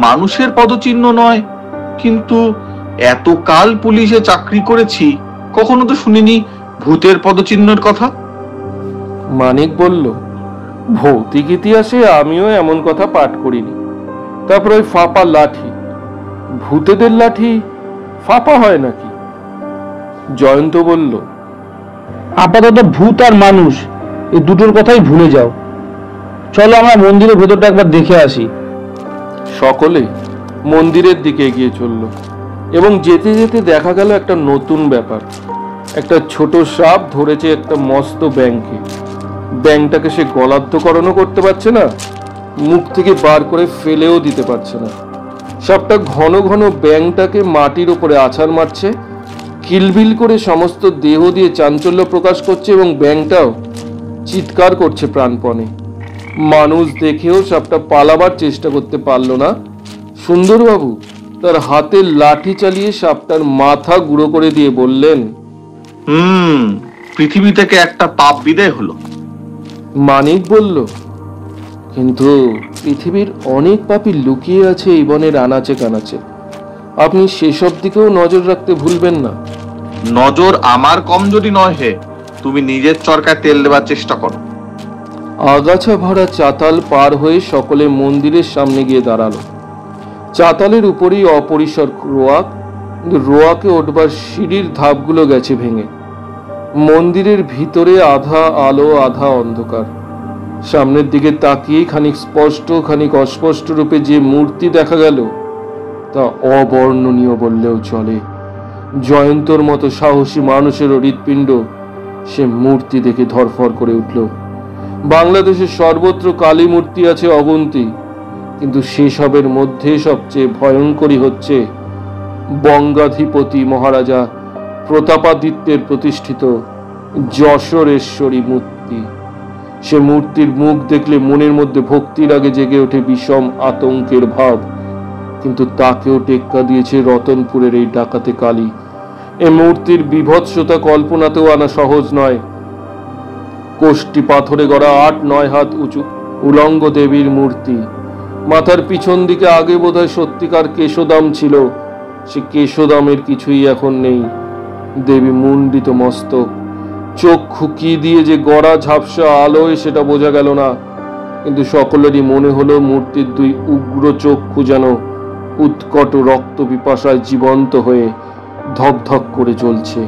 মানুষের পদচিহ্ন নয়, কিন্তু এতকাল পুলিশে চাকরি করেছি, কখনো তো শুনিনি ভূতের পদচিহ্নের কথা। মানিক বলল, ভৌতিক ইতিহাসে আমিও এমন কথা পাঠ করিনি। তারপর ওই ফাঁপা লাঠি, ভূতেদের লাঠি ফাঁপা হয় নাকি? জয়ন্ত বলল, আপাতত ভূত আর মানুষ এই দুটোর কথাই ভুলে যাও। চলো আমরা মন্দিরের ভেতরটা একবার দেখে আসি। সকলে মন্দিরের দিকে এগিয়ে চলল এবং যেতে যেতে দেখা গেল একটা নতুন ব্যাপার। একটা ছোট সাপ ধরেছে একটা মস্ত ব্যাঙকে। ব্যাঙটাকে সে গলাদ্ধকরণও করতে পারছে না, মুখ থেকে বার করে ফেলেও দিতে পারছে না। সাপটা ঘন ঘন ব্যাঙটাকে মাটির উপরে আছাড় মারছে, কিলবিল করে সমস্ত দেহ দিয়ে চাঞ্চল্য প্রকাশ করছে এবং ব্যাঙটাও চিৎকার করছে প্রাণপণে। মানুষ দেখেও সাপটা পালাবার চেষ্টা করতে পারল না। সুন্দরবাবু তার হাতের লাঠি চালিয়ে সাপটার মাথা গুঁড়ো করে দিয়ে বললেন, পৃথিবী থেকে একটা পাপ বিদায় হলো। মানিক বলল, কিন্তু পৃথিবীর অনেক পাপী লুকিয়ে আছে এই বনের আনাচে কানাচে। আপনি সেসব দিকেও নজর রাখতে ভুলবেন না। নজর আমার কমজোরি নয় হে, তুমি নিজের চরকায় তেল দেবার চেষ্টা করো। আগাছা ভরা চাতাল পার হয়ে সকলে মন্দিরের সামনে গিয়ে দাঁড়ালো। চাতালের উপরেই অপরিসর রোয়াক, রোয়াকে ওঠবার সিঁড়ির ধাপগুলো গেছে ভেঙে। মন্দিরের ভিতরে আধা আলো আধা অন্ধকার। সামনের দিকে তাকিয়ে খানিক স্পষ্ট খানিক অস্পষ্ট রূপে যে মূর্তি দেখা গেল তা অবর্ণনীয় বললেও চলে। জয়ন্তর মতো সাহসী মানুষেরও হৃৎপিণ্ড সে মূর্তি দেখে ধরফর করে উঠল। বাংলাদেশের সর্বত্র কালী মূর্তি আছে অগুন্তি, কিন্তু সেসবের মধ্যে সবচেয়ে ভয়ঙ্করী হচ্ছে বঙ্গাধিপতি মহারাজা প্রতাপাদিত্যের প্রতিষ্ঠিত যশোরেশ্বরী মূর্তি। সে মূর্তির মুখ দেখলে মনের মধ্যে ভক্তির আগে জেগে ওঠে বিষম আতঙ্কের ভাব, কিন্তু তাকেও টেক্কা দিয়েছে রতনপুরের এই ডাকাতে কালী। এ মূর্তির বিভৎসতা কল্পনাতেও আনা সহজ নয়। কোষ্ঠী পাথরে গড়া ৮-৯ হাত উঁচু উলঙ্গ দেবীর মূর্তি। মাথার পিছন দিকে আগে বোধহয় সত্যিকার কেশদাম ছিল, সে কেশদামের কিছুই এখন নেই। দেবী মুন্ডিত মস্তক, চক্ষু কি দিয়ে যে গড়া ঝাপসা আলোয় সেটা বোঝা গেল না, কিন্তু সকলেরই মনে হলো মূর্তির দুই উগ্র চক্ষু যেন উৎকট রক্ত পিপাসায় জীবন্ত হয়ে ধকধক করে জ্বলছে।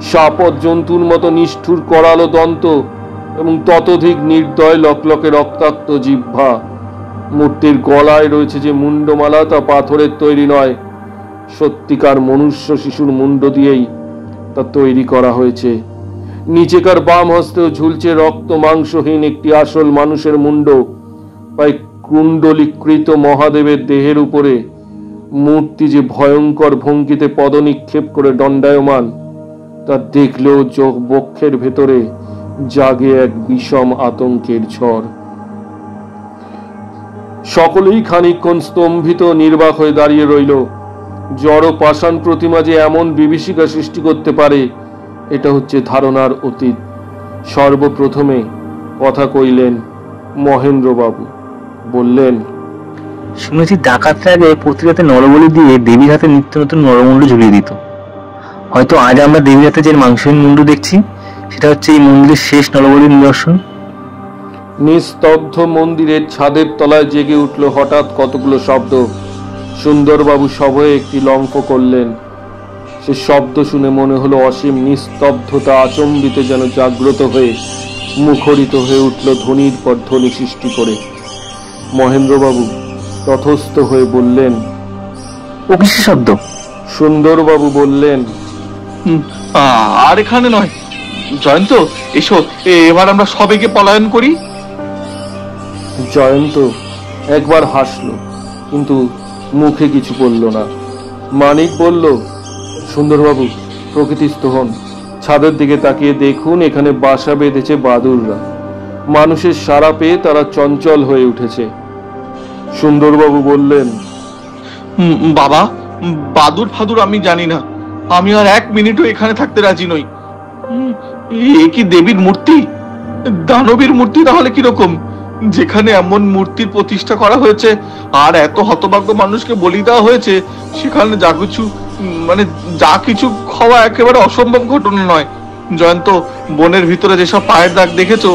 সাপদ জন্তুর মতো নিষ্ঠুর করালো দন্ত এবং ততোধিক নির্দয় লকলকে রক্তাক্ত জিহ্বা। মূর্তির গলায় রয়েছে যে মুন্ডমালা তা পাথরের তৈরি নয়, সত্যিকার মনুষ্য শিশুর মুন্ড দিয়েই তা তৈরি করা হয়েছে। নিচেকার বাম হস্তেও ঝুলছে রক্ত মাংসহীন একটি আসল মানুষের মুন্ড। প্রায় কুণ্ডলীকৃত মহাদেবের দেহের উপরে মূর্তি যে ভয়ঙ্কর ভঙ্গিতে পদনিক্ষেপ করে দণ্ডায়মান, তা দেখলেও চোখ বক্ষের ভেতরে জাগে এক বিষম আতঙ্কের ঝড়। সকলেই খানিকক্ষণ স্তম্ভিত নির্বাক হয়ে দাঁড়িয়ে রইল। জড় পাষাণ প্রতিমা যে এমন বিভীষিকা সৃষ্টি করতে পারে, এটা হচ্ছে ধারণার অতীত। সর্বপ্রথমে কথা কইলেন মহেন্দ্রবাবু। বললেন, শুনেছি ডাকাতরা আগে প্রতি রাতে নরবলি দিয়ে দেবীর হাতে নিত্য নতুন নরমুন্ড ঝুলিয়ে দিত। হয়তো আজ আমরা দেবীর হাতে যে মাংসহীন মুন্ডু দেখছি, সেটা হচ্ছে এই মন্দিরের শেষ নরবলির নিদর্শন। নিস্তব্ধ মন্দিরের ছাদের তলায় জেগে উঠল হঠাৎ কতগুলো শব্দ। সুন্দরবাবু সভয়ে একটি লম্ফ করলেন। সে শব্দ শুনে মনে হলো অসীম নিস্তব্ধতা আচম্বিতে যেন জাগ্রত হয়ে মুখরিত হয়ে উঠল ধ্বনির পর ধ্বনি সৃষ্টি করে। মহেন্দ্রবাবু তথস্থ হয়ে বললেন, ও কিসের শব্দ? সুন্দরবাবু বললেন, আর এখানে নয়, জয়ন্ত এসো, এবার আমরা সবাইকে পলায়ন করি। জয়ন্ত একবার হাসল, কিন্তু মুখে কিছু বলল না। মানিক বলল, সুন্দরবাবু প্রকৃতিস্থ হন, ছাদের দিকে তাকিয়ে দেখুন, এখানে বাসা বেঁধেছে বাদুররা। মানুষের সাড়া পেয়ে তারা চঞ্চল হয়ে উঠেছে। সুন্দরবাবু বললেন, বাবা, বাদুর ফাদুর আমি জানি না, আমি আর 1 মিনিটও এখানে থাকতে রাজি নই। এ কি দেবীর মূর্তি? দানবীর মূর্তি তাহলে কিরকম? যেখানে এমন মূর্তির প্রতিষ্ঠা করা হয়েছে আর এত হতভাগ্য মানুষকে বলি দেওয়া হয়েছে, সেখানে যা কিছু খাওয়া একেবারে অসম্ভব ঘটনা নয়। জয়ন্ত, বনের ভিতরে যেসব পায়ের দাগ দেখেছো,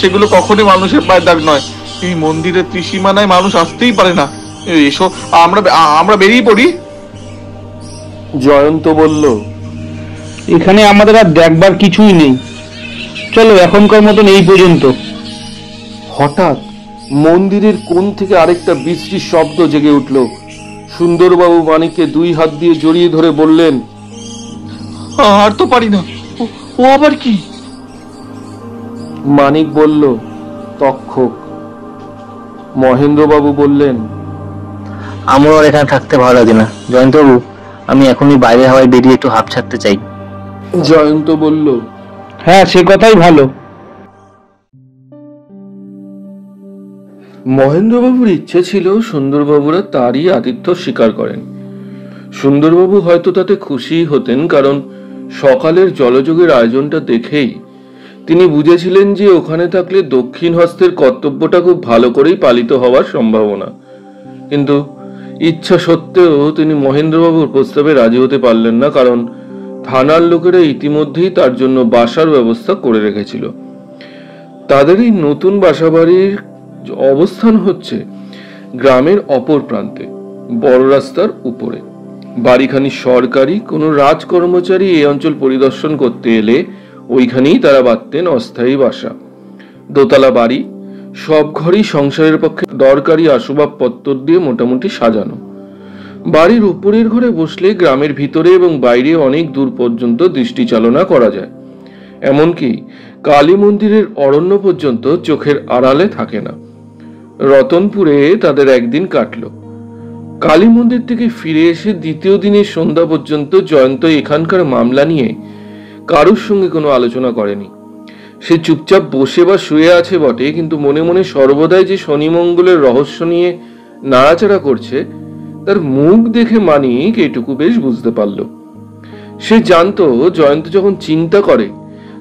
সেগুলো কখনোই মানুষের পায়ের দাগ নয়। এই মন্দিরের ত্রিসীমানায় মানুষ আসতেই পারে না। এসো, আমরা বেরিয়ে পড়ি। জয়ন্ত বলল, এখানে আমাদের আর দেখবার কিছুই নেই, চলো এখনকার মতন এই পর্যন্ত। হঠাৎ মন্দিরের কোণ থেকে আরেকটা বিশ্রী শব্দ জেগে উঠল। সুন্দরবাবু মানিককে 2 হাত দিয়ে জড়িয়ে ধরে বললেন, আর তো পারি না, ও আবার কি? মানিক বলল, তক্ষক। মহেন্দ্রবাবু বললেন, আমার আর এখানে থাকতে ভালো লাগে না জয়ন্তবাবু, আমি এখনই বাইরে হাওয়ায় বেরিয়ে একটু হাঁপ ছাড়তে চাই। জয়ন্ত বলল, হ্যাঁ সে কথাই ভালো। মহেন্দ্রবাবুর ইচ্ছে ছিল সুন্দরবাবুরা তারই আতিথ্য স্বীকার করেন। সুন্দরবাবু হয়তো তাতে খুশি হতেন, কারণ সকালের জলযোগের আয়োজনটা দেখেই তিনি বুঝেছিলেন যে ওখানে থাকলে দক্ষিণ হস্তের কর্তব্যটা খুব ভালো করেই পালিত হওয়ার সম্ভাবনা। কিন্তু ইচ্ছা সত্ত্বেও তিনি মহেন্দ্রবাবুর প্রস্তাবে রাজি হতে পারলেন না, কারণ থানার লোকেরা ইতিমধ্যেই তার জন্য বাসার ব্যবস্থা করে রেখেছিল। তাদের এই নতুন বাসাবাড়ির অবস্থান হচ্ছে গ্রামের অপর প্রান্তে, বড় রাস্তার উপরে। বাড়িখানি সরকারি। কোনো রাজকর্মচারী এই অঞ্চল পরিদর্শন করতে এলে ওইখানেই তারা বাঁধতেন অস্থায়ী বাসা। দোতলা বাড়ি, সব ঘরই সংসারের পক্ষে দরকারি আসবাবপত্র দিয়ে মোটামুটি সাজানো। বাড়ির উপরের ঘরে বসলে গ্রামের ভিতরে এবং বাইরে অনেক দূর পর্যন্ত দৃষ্টি চালনা করা যায়। এমনকি কালী মন্দিরের অরণ্য পর্যন্ত চোখের আড়ালে থাকে না। রতনপুরে তাদের একদিন কাটল। কালী মন্দির থেকে ফিরে এসে দ্বিতীয় দিনের সন্ধ্যা পর্যন্ত জয়ন্ত এখানকার মামলা নিয়ে কারোর সঙ্গে কোনো আলোচনা করেনি। সে চুপচাপ বসে বা শুয়ে আছে বটে, কিন্তু মনে মনে সর্বদাই যে শনি মঙ্গলের রহস্য নিয়ে নাড়াচাড়া করছে তার মুখ দেখে মানিক এটুকু বেশ বুঝতে পারল। সে জানতো জয়ন্ত যখন চিন্তা করে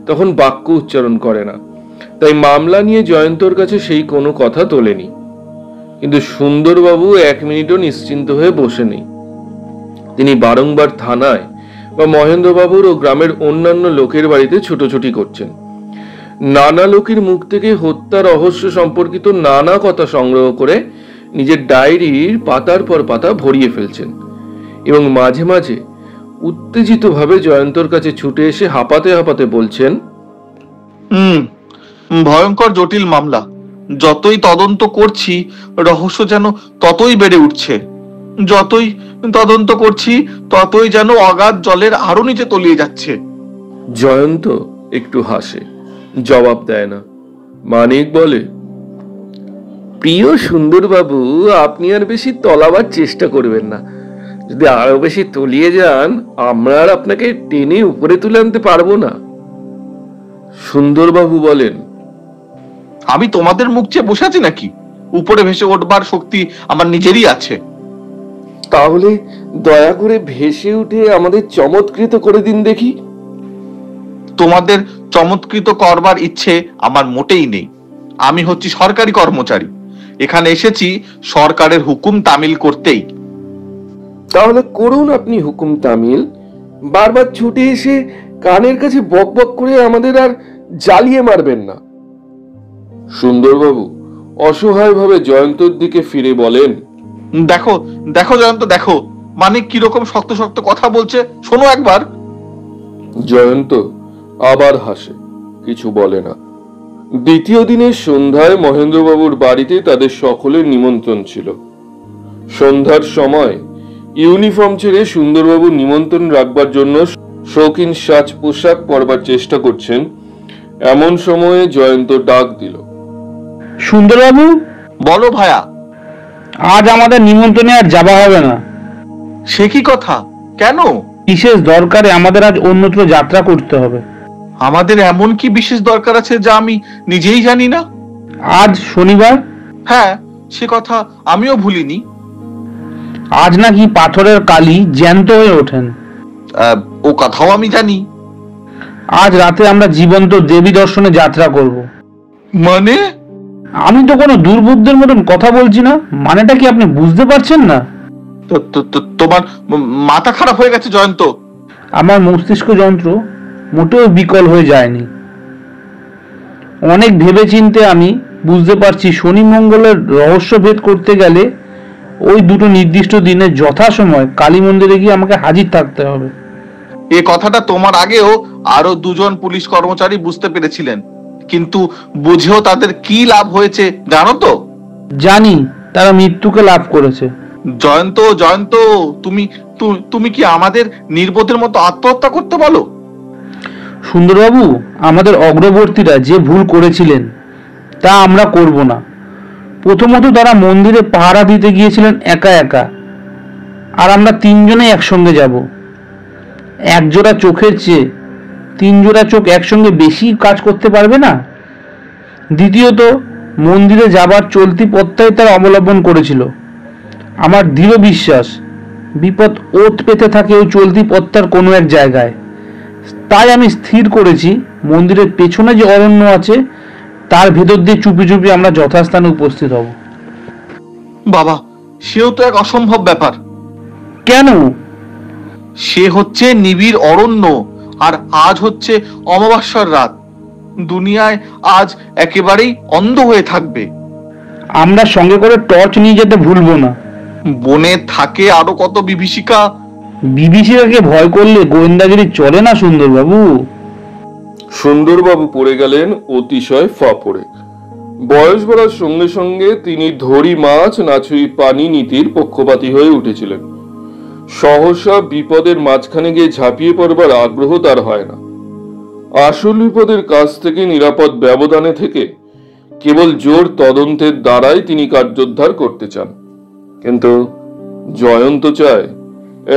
তখন বাক্য উচ্চারণ করে না, তাই মামলা নিয়ে জয়ন্তর কাছে সেই কোনো কথা তোলেনি। কিন্তু সুন্দরবাবু এক মিনিটও নিশ্চিন্ত হয়ে বসে নেই। তিনি বারংবার থানায় বা মহেন্দ্রবাবুর ও গ্রামের অন্যান্য লোকের বাড়িতে ছুটোছুটি করছেন। নানা লোকের মুখ থেকে হত্যা রহস্য সম্পর্কিত নানা কথা সংগ্রহ করে নিজের ডায়েরির পাতার পর পাতা ভরিয়ে ফেলছেন এবং মাঝে মাঝে উত্তেজিতভাবে জয়ন্তর কাছে ছুটে এসে হাঁপাতে হাঁপাতে বলছেন, ভয়ঙ্কর জটিল মামলা। যতই তদন্ত করছি রহস্য যেন ততই বেড়ে উঠছে। যতই তদন্ত করছি ততই যেন অগাধ জলের আরো নিচে তলিয়ে যাচ্ছে। জয়ন্ত একটু হাসে, জবাব দেয় না। মানিক বলে, প্রিয় সুন্দরবাবু, আপনি আর বেশি তলাবার চেষ্টা করবেন না। যদি আরো বেশি তলিয়ে যান আমরা আর আপনাকে টেনে উপরে তুলে আনতে পারবো না। সুন্দরবাবু বলেন, আমি তোমাদের মুখ চেয়ে বসে আছি নাকি? উপরে ভেসে উঠবার শক্তি আমার নিজেরই আছে। তাহলে দয়া করে ভেসে উঠে আমাদের চমৎকৃত করে দিন দেখি। তোমাদের চমৎকৃত করবার ইচ্ছে আমার মোটেই নেই। আমি হচ্ছি সরকারি কর্মচারী, এখানে এসেছি সরকারের হুকুম তামিল করতেই। তাহলে করুন আপনি হুকুম তামিল। বারবার ছুটে এসে কানের কাছে বক বক করে আমাদের আর জ্বালিয়ে মারবেন না। সুন্দরবাবু অসহায়ভাবে জয়ন্তর দিকে ফিরে বলেন, দেখো দেখো জয়ন্ত, দেখো মানিক কিরকম শক্ত শক্ত কথা বলছে, শোনো একবার। জয়ন্ত আবার হাসে, কিছু বলে না। দ্বিতীয় দিনের সন্ধ্যায় মহেন্দ্রবাবুর বাড়িতে তাদের সকলের নিমন্ত্রণ ছিল। সন্ধ্যার সময় ইউনিফর্ম ছেড়ে সুন্দরবাবু নিমন্ত্রণ রাখবার জন্য শৌখিন সাজ পোশাক পরবার চেষ্টা করছেন, এমন সময়ে জয়ন্ত ডাক দিল, সুন্দরবাবু। বলো ভায়া। আজ আমাদের নিমন্ত্রণে আর যাওয়া হবে না। সে কি কথা? কেন? বিশেষ দরকারে আমাদের আজ অন্যত্র যাত্রা করতে হবে। আমাদের এমন কি বিশেষ দরকার আছে যা আমি নিজেই জানি না? আজ শনিবার। হ্যাঁ, সে কথা আমিও ভুলিনি। আজ নাকি পাথরের কালী জ্যান্ত হয়ে ওঠেন। ও কথাও আমি জানি। আজ রাতে আমরা জীবন্ত দেবী দর্শনে যাত্রা করব। মানে? আমি তো কোনো দুর্বুদ্ধের মতন কথা বলছি না, মানেটা কি আপনি বুঝতে পারছেন না? তোমার মাথা খারাপ হয়ে গেছে জয়ন্ত। আমার মস্তিষ্ক যন্ত্র মোটেও বিকল হয়ে যায়নি। অনেক ভেবে চিনতে আমি বুঝতে পারছি শনি মঙ্গলের রহস্য ভেদ করতে গেলে ওই দুটো নির্দিষ্ট দিনে যথাসময় কালী মন্দিরে গিয়ে আমাকে হাজির থাকতে হবে। এ কথাটা তোমার আগেও আরো দুজন পুলিশ কর্মচারী বুঝতে পেরেছিলেন, কিন্তু বুঝেও তাদের কি লাভ হয়েছে জানো তো? জানি, তারা মৃত্যুকে লাভ করেছে। জয়ন্ত জয়ন্ত, তুমি তুমি কি আমাদের নির্বোধের মতো আত্মহত্যা করতে বলো? সুন্দরবাবু, আমাদের অগ্রবর্তীরা যে ভুল করেছিলেন তা আমরা করব না। প্রথমত তারা মন্দিরে পাহারা দিতে গিয়েছিলেন একা একা, আর আমরা তিনজনেই একসঙ্গে যাব। একজোড়া চোখের চেয়ে তিনজোড়া চোখ একসঙ্গে বেশি কাজ করতে পারবে না। দ্বিতীয়ত, মন্দিরে যাবার চলতি পথটাই তারা অবলম্বন করেছিল। আমার দৃঢ় বিশ্বাস বিপদ ওত পেতে থাকে ওই চলতি পথটার কোনো এক জায়গায়। তাই আমি স্থির করেছি মন্দিরের পেছনে যে অরণ্য আছে তার ভেতর দিয়ে চুপি চুপি আমরা যথাস্থানে উপস্থিত হব। বাবা, সেও তো এক অসম্ভব ব্যাপার। কেন? সে হচ্ছে নিবিড় অরণ্য, আর আজ হচ্ছে অমাবস্যার রাত। দুনিয়ায় আজ একেবারেই অন্ধ হয়ে থাকবে। আমরা সঙ্গে করে টর্চ নিয়ে যেতে ভুলবো না। বনে থাকে আরো কত বিভীষিকা। বিভীষিকাকে ভয় করলে গোয়েন্দাগিরি চলে না সুন্দরবাবু। সুন্দরবাবু পড়ে গেলেন অতিশয় ফাপড়ে। বয়স বাড়ার সঙ্গে সঙ্গে তিনি ধরি মাছ নাছুই পানি নীতির পক্ষপাতী হয়ে উঠেছিলেন। সহসা বিপদের মাঝখানে গিয়ে ঝাঁপিয়ে পড়বার আগ্রহ তার হয় না। আসল বিপদের কাছ থেকে নিরাপদ ব্যবধানে থেকে কেবল জোর তদন্তের দ্বারাই তিনি কার্যোদ্ধার করতে চান। কিন্তু জয়ন্ত চায়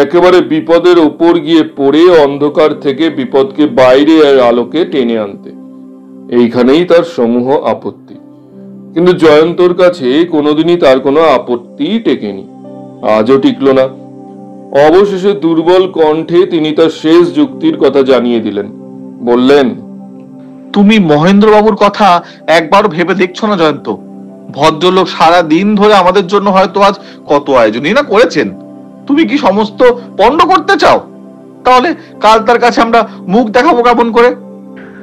একেবারে বিপদের ওপর গিয়ে পড়ে অন্ধকার থেকে বিপদকে বাইরে আলোকে টেনে আনতে। এইখানেই তার সমূহ আপত্তি। কিন্তু জয়ন্তর কাছে কোনোদিনই তার কোনো আপত্তি টেকেনি, আজও টিকল না। অবশেষে দুর্বল কণ্ঠে তিনি তার শেষ যুক্তির কথা জানিয়ে দিলেন। বললেন, তুমি মহেন্দ্রবাবুর কথা একবার ভেবে দেখছো না জয়ন্ত? ভদ্রলোক সারা দিন ধরে আমাদের জন্য হয়তো আজ কত আয়োজনই না করেছেন। তুমি কি সমস্ত পণ্ড করতে চাও? তাহলে কাল তার কাছে আমরা মুখ দেখাবো কেমন করে?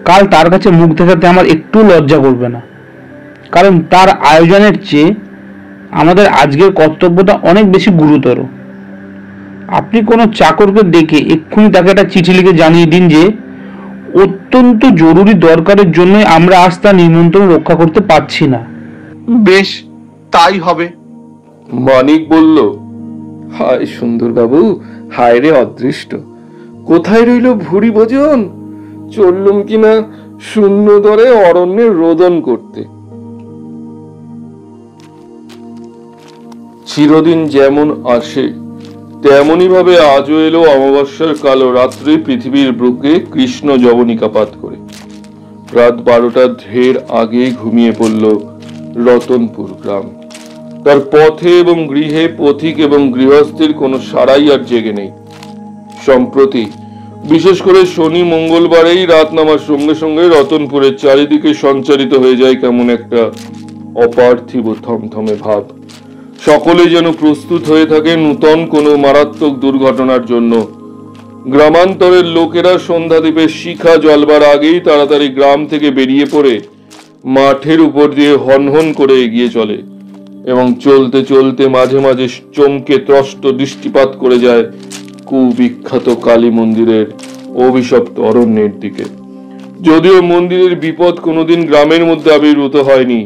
কাল তার কাছে মুখ দেখাতে আমার একটু লজ্জা করবে না, কারণ তার আয়োজনের চেয়ে আমাদের আজকের কর্তব্যটা অনেক বেশি গুরুতর। আপনি কোনো চাকরকে ডেকে এক্ষুনি তাকে একটা চিঠি লিখে জানিয়ে দিন যে অত্যন্ত জরুরি দরকারের জন্য আমরা আজ তার নিমন্ত্রণ রক্ষা করতে পারছি না। বেশ, তাই হবে। মানিক বলল, হায় সুন্দর বাবু, হায় রে অদৃষ্ট, কোথায় রইল ভুরি ভোজন? চললুম কিনা শূন্য দরে অরণ্যের রোদন করতে। চিরদিন যেমন আসে তেমনি ভাবে আজও এলো অমাবস্যার কালো রাত্রে পৃথিবীর বুকে কৃষ্ণ যবনিকাপাত করে। রাত 12টার ঢের আগে ঘুমিয়ে পড়ল রতনপুর গ্রাম। তার পথে এবং গৃহে পথিক এবং গৃহস্থের কোনো সাড়াই আর জেগে নেই। সম্প্রতি বিশেষ করে শনি মঙ্গলবারেই রাত নামার সঙ্গে সঙ্গে রতনপুরের চারিদিকে সঞ্চারিত হয়ে যায় কেমন একটা অপার্থিব থমথমে ভাব। সকলে যেন প্রস্তুত হয়ে থাকে নূতন কোনো মারাত্মক দুর্ঘটনার জন্য। গ্রামান্তরের লোকেরা সন্ধ্যা দ্বীপের শিখা জ্বলবার আগেই তাড়াতাড়ি গ্রাম থেকে বেরিয়ে পড়ে মাঠের উপর দিয়ে হনহন করে এগিয়ে চলে এবং চলতে চলতে মাঝে মাঝে চমকে ত্রস্ত দৃষ্টিপাত করে যায় কুবিখ্যাত কালী মন্দিরের অভিশপ্ত অরণ্যের দিকে। যদিও মন্দিরের বিপদ কোনোদিন গ্রামের মধ্যে আবির্ভূত হয়নি,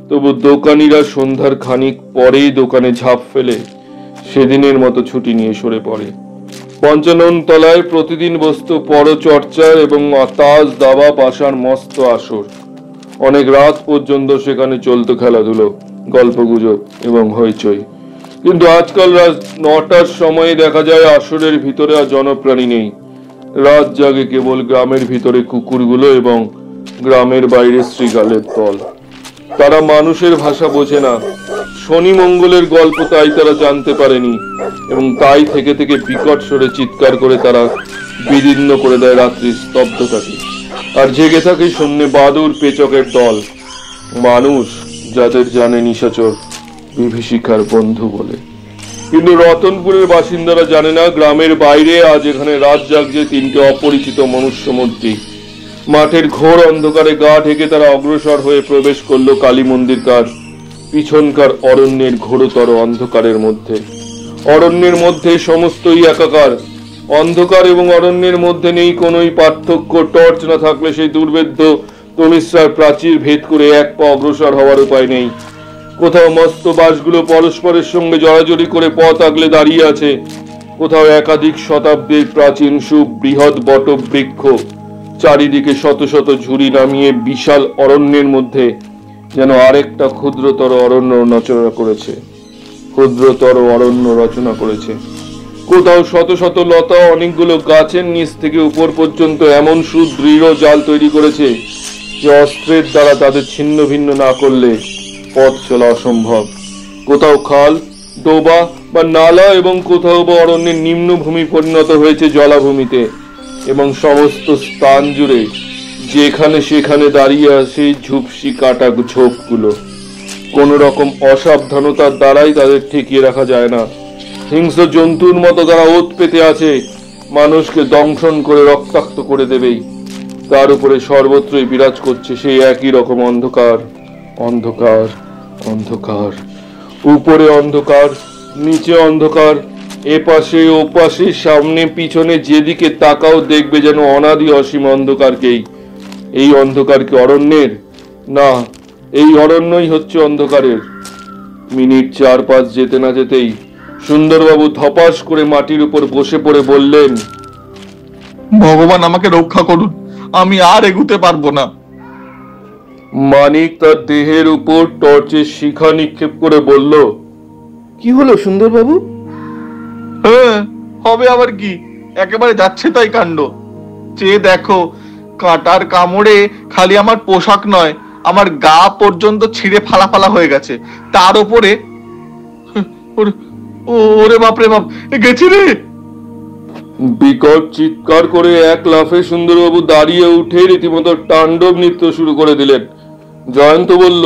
তবু দোকানিরা সন্ধ্যার খানিক পরেই দোকানে ঝাঁপ ফেলে সেদিনের মতো ছুটি নিয়ে সরে পড়ে। পঞ্চানন তলায় প্রতিদিন বসতো পরচর্চার এবং তাস দাবা পাশার মস্ত আসর। অনেক রাত পর্যন্ত সেখানে চলতো খেলাধুলো, গল্পগুজব এবং হইচই। কিন্তু আজকাল রাত 9টার সময়ে দেখা যায় আসরের ভিতরে আর জনপ্রাণী নেই। রাত জাগে কেবল গ্রামের ভিতরে কুকুরগুলো এবং গ্রামের বাইরে শৃগালের দল। তারা মানুষের ভাষা বোঝে না, শনি মঙ্গলের গল্প তাই তারা জানতে পারেনি এবং তাই থেকে থেকে বিকট স্বরে চিৎকার করে তারা বিদীর্ণ করে দেয় রাত্রির স্তব্ধতাকে। আর জেগে থাকে শূন্যে বাদুর পেচকের দল, মানুষ যাদের জানে নিশাচর বিভীষিকার বন্ধু বলে। কিন্তু রতনপুরের বাসিন্দারা জানে না গ্রামের বাইরে আজ এখানে রাত জাগছে 3টে অপরিচিত মনুষ্য মূর্তি। মাঠের ঘোর অন্ধকারে গা ঢেকে তারা অগ্রসর হয়ে প্রবেশ করলো কালী মন্দিরকার পিছনকার অরণ্যের ঘোরতর অন্ধকারের মধ্যে। অরণ্যের মধ্যে সমস্তই একাকার, অন্ধকার এবং অরণ্যের মধ্যে নেই কোনোই পার্থক্য। টর্চ না থাকলে সেই দুর্ভেদ্য তমিশ্রার প্রাচীর ভেদ করে এক পা অগ্রসর হওয়ার উপায় নেই। কোথাও মস্ত বাসগুলো পরস্পরের সঙ্গে জড়াজড়ি করে পথ আগলে দাঁড়িয়ে আছে, কোথাও একাধিক শতাব্দীর প্রাচীন সুবৃহৎ বটবৃক্ষ চারিদিকে শত শত ঝুড়ি নামিয়ে বিশাল অরণ্যের মধ্যে যেন আরেকটা ক্ষুদ্রতর অরণ্য রচনা করেছে। কোথাও শত শত লতা অনেকগুলো গাছের নিচ থেকে উপর পর্যন্ত এমন সুদৃঢ় জাল তৈরি করেছে যে অস্ত্রের দ্বারা তাদের ছিন্ন ভিন্ন না করলে পথ চলা অসম্ভব। কোথাও খাল, ডোবা বা নালা এবং কোথাও বা অরণ্যের নিম্নভূমি পরিণত হয়েছে জলাভূমিতে এবং সমস্ত স্থান জুড়ে যেখানে সেখানে দাঁড়িয়ে আসে ঝুপসি কাটা ঝোপগুলো। কোন রকম অসাবধানতার দ্বারাই তাদের ঠেকিয়ে রাখা যায় না। হিংস্র জন্তুর মতো তারা ওত পেতে আছে, মানুষকে দংশন করে রক্তাক্ত করে দেবেই। তার উপরে সর্বত্রই বিরাজ করছে সেই একই রকম অন্ধকার, অন্ধকার, অন্ধকার। উপরে অন্ধকার, নিচে অন্ধকার, এপাশে ওপাশে সামনে পিছনে যেদিকে তাকাও দেখবে যেন অনাদি অসীম অন্ধকারকেই। এই অন্ধকার কি অরণ্যের? না, এই অরণ্যই হচ্ছে অন্ধকারের। মিনিট 4-5 যেতে না যেতেই সুন্দরবাবু ধপাস করে মাটির উপর বসে পড়ে বললেন, ভগবান আমাকে রক্ষা করুন, আমি আর এগুতে পারবো না। মানিক তার দেহের উপর টর্চের শিখা নিক্ষেপ করে বলল, কি হলো সুন্দরবাবু? হ্যাঁ, হবে আবার কি, একেবারে যাচ্ছে তাই কাণ্ড। চেয়ে দেখো, কাঁটার কামড়ে খালি আমার পোশাক নয়, আমার গা পর্যন্ত ছিঁড়ে ফালা ফালা হয়ে গেছে। তার উপরে ওরে বাপরে বাপ, গেছি রে। বিকট চিৎকার করে এক লাফে সুন্দরবাবু দাঁড়িয়ে উঠে রীতিমতো তাণ্ডব নৃত্য শুরু করে দিলেন। জয়ন্ত বলল,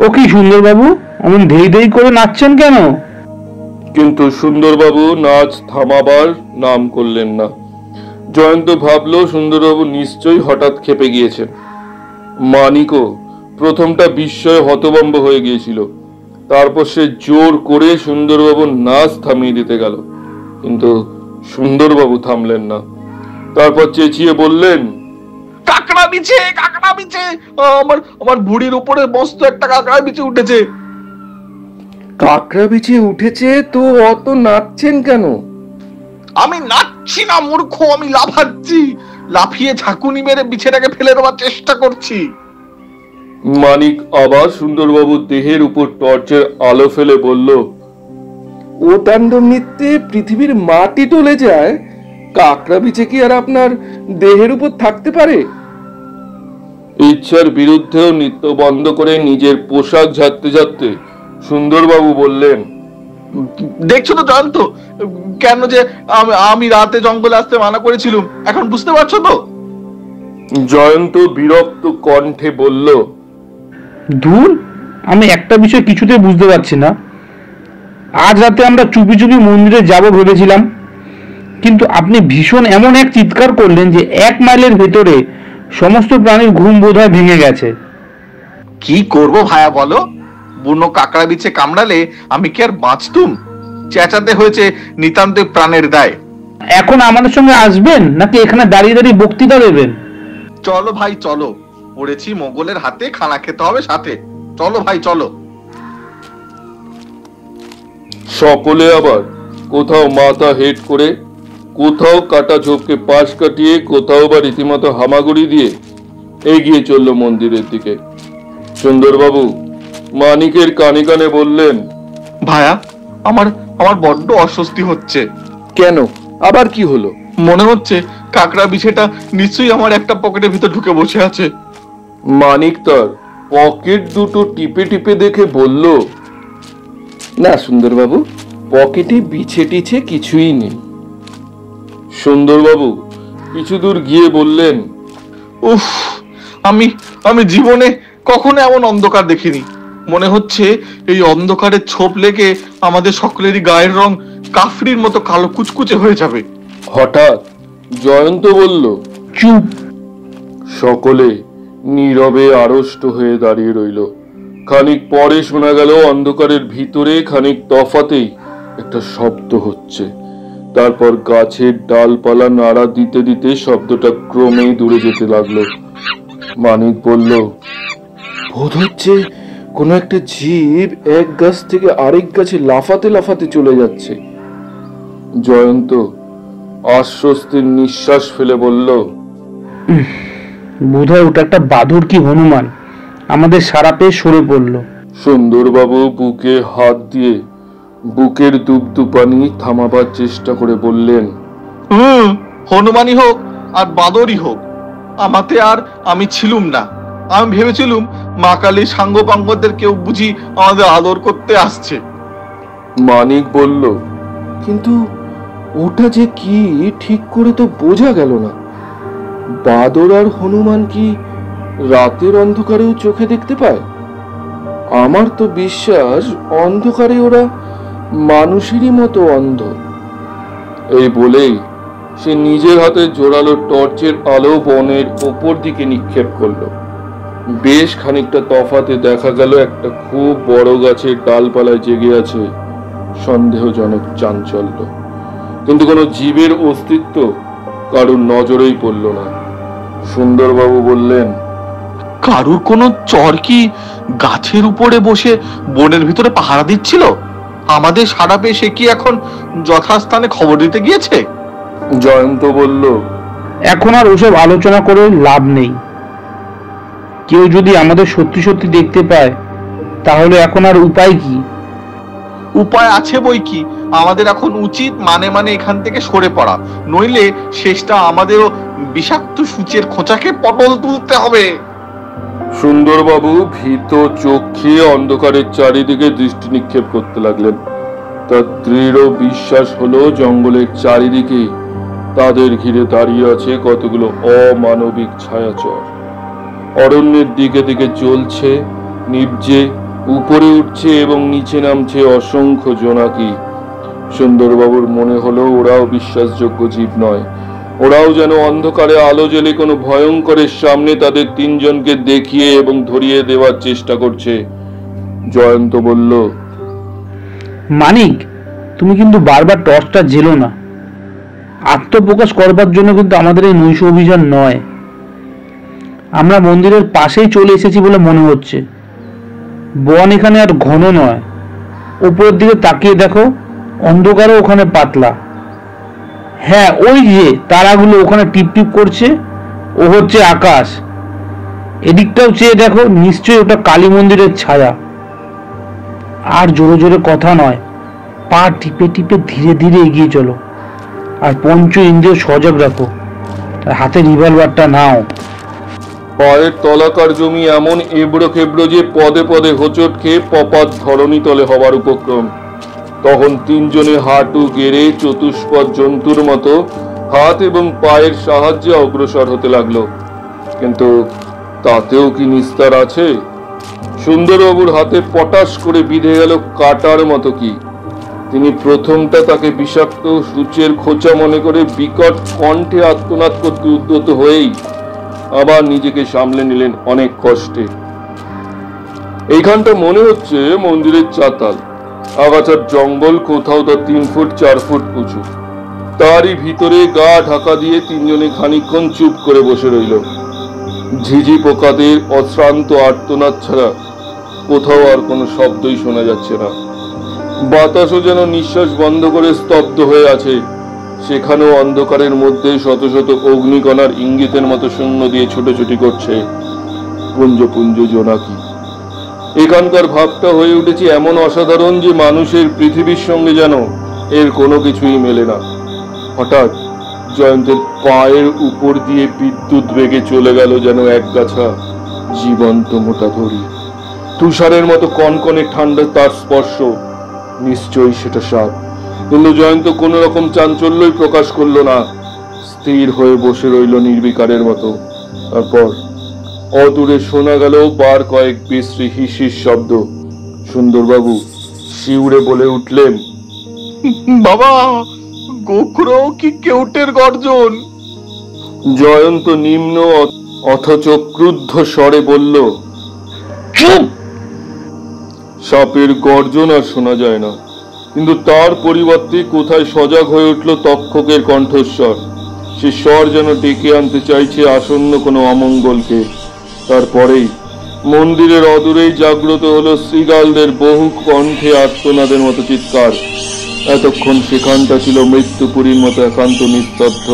ও কি সুন্দরবাবু, এমন ধেই ধেই করে নাচছেন কেন? কিন্তু সুন্দরবাবু নাচ থামাবার নাম করলেন না। জয়ন্ত ভাবল সুন্দরবাবু নিশ্চয়ই হঠাৎ ক্ষেপে গিয়েছেন। মানিকও প্রথমটা বিস্ময়ে হতভম্ব হয়ে গিয়েছিল। তারপর সে জোর করে সুন্দরবাবুর নাচ থামিয়ে দিতে গেল, কিন্তু সুন্দরবাবু থামলেন না। তারপর চেঁচিয়ে বললেন, কাকড়া বিছে, কাকড়া বিছে, আমার আমার বুড়ির উপরে মস্ত একটা কাকড়া বিছে উঠেছে। কাকড়া বিছিয়ে উঠেছে তো অত নাচছেন কেন? আমি নাচছি না মূর্খ, আমি লাফাচ্ছি, লাফিয়ে ঝাঁকুনি মেরে বিছেটাকে ফেলে দেওয়ার চেষ্টা করছি। মানিক আবার সুন্দরবাবুর দেহের উপর টর্চের আলো ফেলে বলল, ও তাণ্ডব নৃত্যে পৃথিবীর মাটি টলে যায়, কাকড়া বিছে কি আর আপনার দেহের উপর থাকতে পারে? ইচ্ছার বিরুদ্ধেও নৃত্য বন্ধ করে নিজের পোশাক ঝাড়তে ঝাড়তে সুন্দরবাবু বললেন, দেখছো তো জয়ন্ত, কেন যে আমি রাতে জঙ্গলে আসতে মানা করেছিলাম, এখন বুঝতে পারছো তো? জয়ন্ত বিরক্ত কণ্ঠে বলল, দূর, আমি একটা বিষয় কিছুতে বুঝতে পারছি না। আজ রাতে আমরা চুপি চুপি মন্দিরে যাব ভেবেছিলাম, কিন্তু আপনি ভীষণ এমন এক চিৎকার করলেন যে 1 মাইলের ভেতরে সমস্ত প্রাণীর ঘুম বোধহয় ভেঙে গেছে। কি করব ভায়া বলো, বুনো কাকড়া বিছে কামড়ালে আমি কি আর বাঁচতুম? চেঁচাতে হয়েছে নিতান্ত প্রাণের দায়। এখন আমাদের সঙ্গে আসবেন নাকি এখানে দাঁড়িয়ে দাঁড়িয়ে বক্তৃতা দেবেন? চলো ভাই চলো, পড়েছি মোগলের হাতে, খানা খেতে হবে সাথে। চলো ভাই চলো। সকলে আবার কোথাও মাথা হেট করে, কোথাও কাটা ঝোপকে পাশ কাটিয়ে, কোথাও বা রীতিমতো হামাগুড়ি দিয়ে এগিয়ে চলল মন্দিরের দিকে। সুন্দরবাবু মানিকের কানে কানে বললেন, ভায়া, আমার আমার বড্ড অস্বস্তি হচ্ছে। কেন, আবার কি হলো? মনে হচ্ছে কাকড়া বিছেটা নিশ্চয়ই আমার একটা পকেটের ভিতর ঢুকে বসে আছে। মানিক তার পকেট দুটো টিপে টিপে দেখে বলল, না সুন্দরবাবু, পকেটে বিছে টিছে কিছুই নেই। সুন্দরবাবু কিছু দূর গিয়ে বললেন, উফ, আমি আমি জীবনে কখনো এমন অন্ধকার দেখিনি। মনে হচ্ছে এই অন্ধকারের ছোপ লেগে আমাদের সকলেরই গায়ের রং কাফরির মতো কালো কুচকুচে হয়ে যাবে। হঠাৎ জয়ন্ত বলল, চুপ। সকলে নীরবে আড়ষ্ট হয়ে দাঁড়িয়ে রইল। খানিক পরে শোনা গেল অন্ধকারের ভিতরে খানিক তফাতেই একটা শব্দ হচ্ছে। তারপর গাছের ডালপালা নাড়া দিতে দিতে শব্দটা ক্রমেই দূরে যেতে লাগলো। মানিক বলল, বোধ হচ্ছে কোনো একটা জীব এক গাছ থেকে আরেক গাছে লাফাতে লাফাতে চলে যাচ্ছে। জয়ন্ত আশ্বস্তির নিঃশ্বাস ফেলে বলল, বোধহয় ওটা একটা বাদুর কি হনুমান, আমাদের সারা পেয়ে সরে পড়ল। সুন্দরবাবু বুকে হাত দিয়ে বুকের দুপদুপানি থামাবার চেষ্টা করে বললেন, হনুমানই হোক আর বাদরই হোক, আমাতে আর আমি ছিলুম না। আমি ভেবেছিলুম মা কালী সাঙ্গ পাঙ্গদের কেউ বুঝি আমাদের আদর করতে আসছে। মানিক বলল, কিন্তু ওটা যে কি ঠিক করে তো বোঝা গেল না। বাদর আর হনুমান কি রাতের অন্ধকারেও চোখে দেখতে পায়? আমার তো বিশ্বাস অন্ধকারে ওরা মানুষেরই মতো অন্ধ। এই বলেই সে নিজের হাতে জোরালো টর্চের আলো বনের ওপর দিকে নিক্ষেপ করলো। বেশ খানিকটা তফাতে দেখা গেল একটা খুব বড় গাছের ডালপালায় জেগে আছে সন্দেহজনক চাঞ্চল্য, কিন্তু কোনো জীবের অস্তিত্ব কারুর নজরেই পড়ল না। সুন্দরবাবু বললেন, কারুর কোনো চর কি গাছের উপরে বসে বনের ভিতরে পাহারা দিচ্ছিল? আমাদের সাড়া পেয়ে সে কি এখন যথাস্থানে খবর দিতে গিয়েছে? জয়ন্ত বলল, এখন আর ওসব আলোচনা করে লাভ নেই। কেউ যদি আমাদের সত্যি সত্যি দেখতে পায় তাহলে এখন আর উপায় কি? উপায় আছে বই কি, আমাদের এখন উচিত মানে মানে এখান থেকে সরে পড়া, নইলে শেষটা আমাদেরও বিষাক্ত সূচের খোঁচাকে পটল তুলতে হবে। সুন্দরবাবু ভীত চোখে অন্ধকারের চারিদিকে দৃষ্টি নিক্ষেপ করতে লাগলেন। তার দৃঢ় বিশ্বাস হলো জঙ্গলের চারিদিকে তাদের ঘিরে দাঁড়িয়ে আছে কতগুলো অমানবিক ছায়াচর। অরণ্যের দিকে দিকে জ্বলছে, নিভছে, উপরে উঠছে এবং নিচে নামছে অসংখ্য জোনাকি। সুন্দরবাবুর মনে হলো ওরাও বিশ্বাসযোগ্য জীব নয়, ওরাও যেন অন্ধকারে আলো জ্বেলে কোনো ভয়ঙ্করের সামনে তাদের তিনজনকে দেখিয়ে এবং ধরিয়ে দেওয়ার চেষ্টা করছে। জয়ন্ত বলল, মানিক, তুমি কিন্তু বারবার টর্চটা জেলো না। আত্মপ্রকাশ করবার জন্য কিন্তু আমাদের এই নৈশ অভিযান নয়। আমরা মন্দিরের পাশেই চলে এসেছি বলে মনে হচ্ছে। বন এখানে আর ঘন নয়। উপরের দিকে তাকিয়ে দেখো, অন্ধকারও ওখানে পাতলা। হ্যাঁ, ওই যে তারাগুলো ওখানে টিপ টিপ করছে, ও হচ্ছে আকাশ। এদিকটাও চেয়ে দেখো, নিশ্চয়ই ওটা কালী মন্দিরের ছায়া। আর জোরে জোরে কথা নয়, পা টিপে টিপে ধীরে ধীরে এগিয়ে চলো। আর পঞ্চ ইন্দ্রিয় সজাগ রাখো। আর হাতে রিভলভারটা নাও। পায়ের তলাকার জমি এমন এবড়ো খেবড়ো যে পদে পদে হোঁচট খেয়ে পপাত ধরণী তলে হবার উপক্রম। তখন তিনজনে হাঁটু গেড়ে চতুষ্পদ জন্তুর মতো হাত এবং পায়ের সাহায্যে অগ্রসর হতে লাগলো। কিন্তু তাতেও কি নিস্তার আছে? সুন্দরবাবুর হাতে পটাশ করে বিঁধে গেল কাটার মতো কি। তিনি প্রথমটা তাকে বিষাক্ত সূচের খোঁচা মনে করে বিকট কণ্ঠে আর্তনাদ করতে উদ্যত হয়েই আবার নিজেকে সামলে নিলেন অনেক কষ্টে। এইখানটা মনে হচ্ছে মন্দিরের চাতাল। আগাছার জঙ্গল, কোথাও তা 3 ফুট 4 ফুট উঁচু। তারই ভিতরে গা ঢাকা দিয়ে তিনজনে খানিকক্ষণ চুপ করে বসে রইল। ঝিঝি পোকাদের অশ্রান্ত আর্তনাদ ছাড়া কোথাও আর কোনো শব্দই শোনা যাচ্ছে না। বাতাসও যেন নিঃশ্বাস বন্ধ করে স্তব্ধ হয়ে আছে। সেখানেও অন্ধকারের মধ্যে শত শত অগ্নিকণার ইঙ্গিতের মতো শূন্য দিয়ে ছুটোছুটি করছে পুঞ্জ পুঞ্জ জোনাকি। এখানকার ভাবটা হয়ে উঠেছে এমন অসাধারণ যে মানুষের পৃথিবীর সঙ্গে যেন এর কোনো কিছুই মেলে না। হঠাৎ জয়ন্তের পায়ের উপর দিয়ে বিদ্যুৎ বেগে চলে গেল যেন একগাছা জীবন্ত মোটা ধরি। তুষারের মতো কনকনে ঠান্ডা তার স্পর্শ। নিশ্চয়ই সেটা সাপ। কিন্তু জয়ন্ত কোন রকম চাঞ্চল্যই প্রকাশ করলো না, স্থির হয়ে বসে রইল নির্বিকারের মতো। তারপর অদূরে শোনা গেল বার কয়েক বিশ্রী হিসির শব্দ। সুন্দরবাবু শিউরে বলে উঠলেন, বাবা, গোখরো কি কেউটের গর্জন। জয়ন্ত নিম্ন অথচ ক্রুদ্ধ স্বরে বলল, চুপ! সাপের গর্জন আর শোনা যায় না, কিন্তু তার পরিবর্তে কোথায় সজাগ হয়ে উঠল তক্ষকের কণ্ঠস্বর। সে স্বর যেন ডেকে আনতে চাইছে আসন্ন কোনো অমঙ্গলকে। তারপরেই মন্দিরের অদূরেই জাগ্রত হলো শ্রীগালদের বহু কণ্ঠে আর্তনাদের মতো চিৎকার। এতক্ষণ সেখানটা ছিল মৃত্যুপুরীর মতো একান্ত নিস্তব্ধ।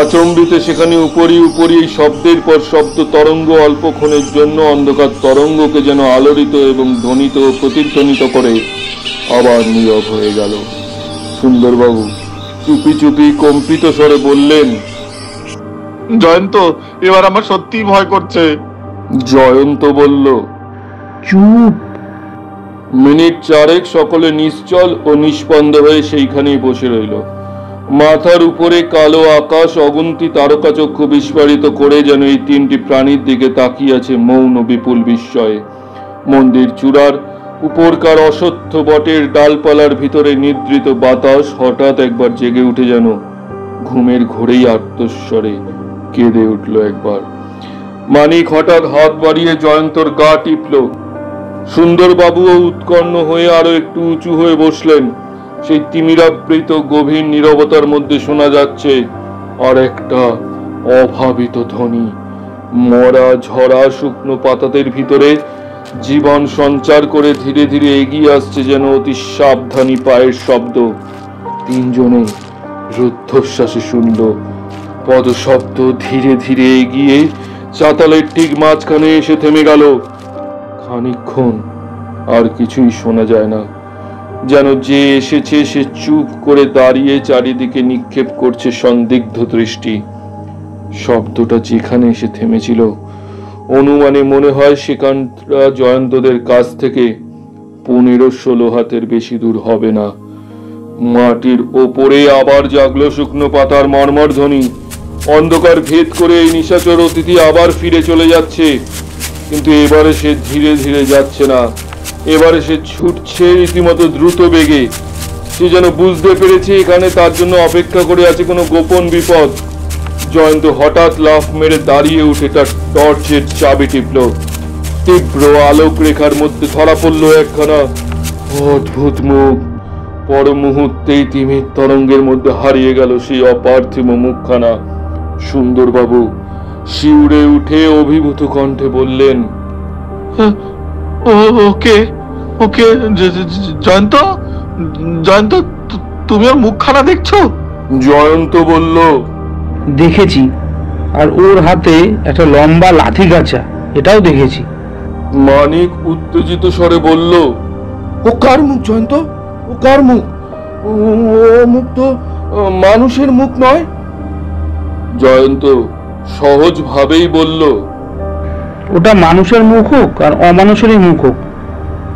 আচম্বিতে সেখানে উপরি উপরি এই শব্দের পর শব্দ তরঙ্গ অল্পক্ষণের জন্য অন্ধকার তরঙ্গকে যেন আলোড়িত এবং ধ্বনিত ও প্রতিধ্বনিত করে আবার নীরব হয়ে গেল। সুন্দরবাবু চুপি চুপি কম্পিত স্বরে বললেন, জয়ন্ত, এবার আমার সত্যি ভয় করছে। জয়ন্ত বলল, চুপ। মিনিট 4 সকলে নিশ্চল ও নিষ্পন্দ হয়ে সেইখানেই বসে রইল। মাথার উপরে কালো আকাশ অগুন্তি তারকা চক্ষু বিস্ফারিত করে যেন এই তিনটি প্রাণীর দিকে তাকিয়ে আছে মৌন বিপুল বিস্ময়ে। মন্দির চূড়ার উপরকার অসত্য বটের ডালপালার ভিতরে নিদ্রিত বাতাস হঠাৎ একবার জেগে উঠে যেন ঘুমের ঘোরেই আর্তস্বরে কেঁদে উঠল একবার। মানিক হঠাৎ হাত বাড়িয়ে জয়ন্তর গা টিপল। সুন্দরবাবুও উৎকণ্ঠ হয়ে আরো একটু উঁচু হয়ে বসলেন। সেই তিমিরাবৃত গভীর নীরবতার মধ্যে শোনা যাচ্ছে আর একটা অভাবিত ধ্বনি। মরা ঝরা শুকনো পাতাদের ভিতরে জীবন সঞ্চার করে ধীরে ধীরে এগিয়ে আসছে যেন অতি সাবধানী পায়ের শব্দ। তিনজনে রুদ্ধশ্বাসে শুনল পদশব্দ ধীরে ধীরে এগিয়ে চাতালের ঠিক মাঝখানে এসে থেমে গেল। খানিকক্ষণ আর কিছুই শোনা যায় না, যেন যে এসেছে সে চুপ করে দাঁড়িয়ে চারিদিকে নিক্ষেপ করছে সন্দিগ্ধ দৃষ্টি। শব্দটা যেখানে এসে থেমেছিল অনুমানে মনে হয় সেখানটা জয়ন্তদের কাছ থেকে 15-16 হাতের বেশি দূর হবে না। মাটির ওপরে আবার জাগলো শুকনো পাতার মর্মর ধ্বনি। অন্ধকার ভেদ করে এই নিশাচর অতিথি আবার ফিরে চলে যাচ্ছে, কিন্তু এবারে সে ধীরে ধীরে যাচ্ছে না, এবারে সে ছুটছে রীতিমতো দ্রুত বেগে। সে যেন বুঝতে পেরেছে এখানে তার জন্য অপেক্ষা করে আছে কোনো গোপন বিপদ। জয়ন্ত হঠাৎ লাফ মেরে দাঁড়িয়ে উঠে তার টর্চের চাবি টিপল। তীব্র আলোক রেখার মধ্যে ধরা পড়ল একখানা অদ্ভুত মুখ। পর মুহূর্তেই তিমির তরঙ্গের মধ্যে হারিয়ে গেল সেই অপার্থিব মুখখানা। সুন্দরবাবু শিউরে উঠে অভিভূত কণ্ঠে বললেন, ওকে ওকে জয়ন্ত, জয়ন্ত তুমি ওর মুখখানা দেখছো? জয়ন্ত বলল, দেখেছি, আর ওর হাতে একটা লম্বা লাঠি গাছা, এটাও দেখেছি। মানিক উত্তেজিত স্বরে বলল, ও কার মুখ জয়ন্ত? ও কার মুখ? ও মুখ তো মানুষের মুখ নয়। জয়ন্ত সহজ ভাবেই বলল, ওটা মানুষের মুখ হোক আর অমানুষেরই মুখ হোক,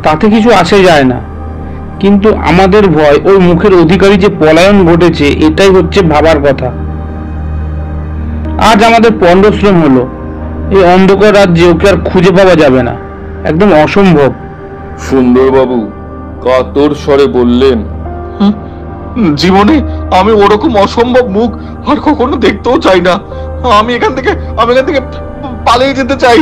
তাতে কিছু আসে যায় না, কিন্তু আমাদের ভয় ওই মুখের অধিকারী যে পলায়ন ঘটেছে, এটাই হচ্ছে ভাবার কথা। আজ আমাদের পণ্ডশ্রম হলো, এই অন্ধকার রাজ্যে ওকে আর খুঁজে পাওয়া যাবে না, একদম অসম্ভব। সুন্দরবাবু কাতর স্বরে বললেন, জীবনে আমি ওরকম অসম্ভব মুখ আর কখনো দেখতেও চাই না। আমি এখান থেকে পালিয়ে যেতে চাই।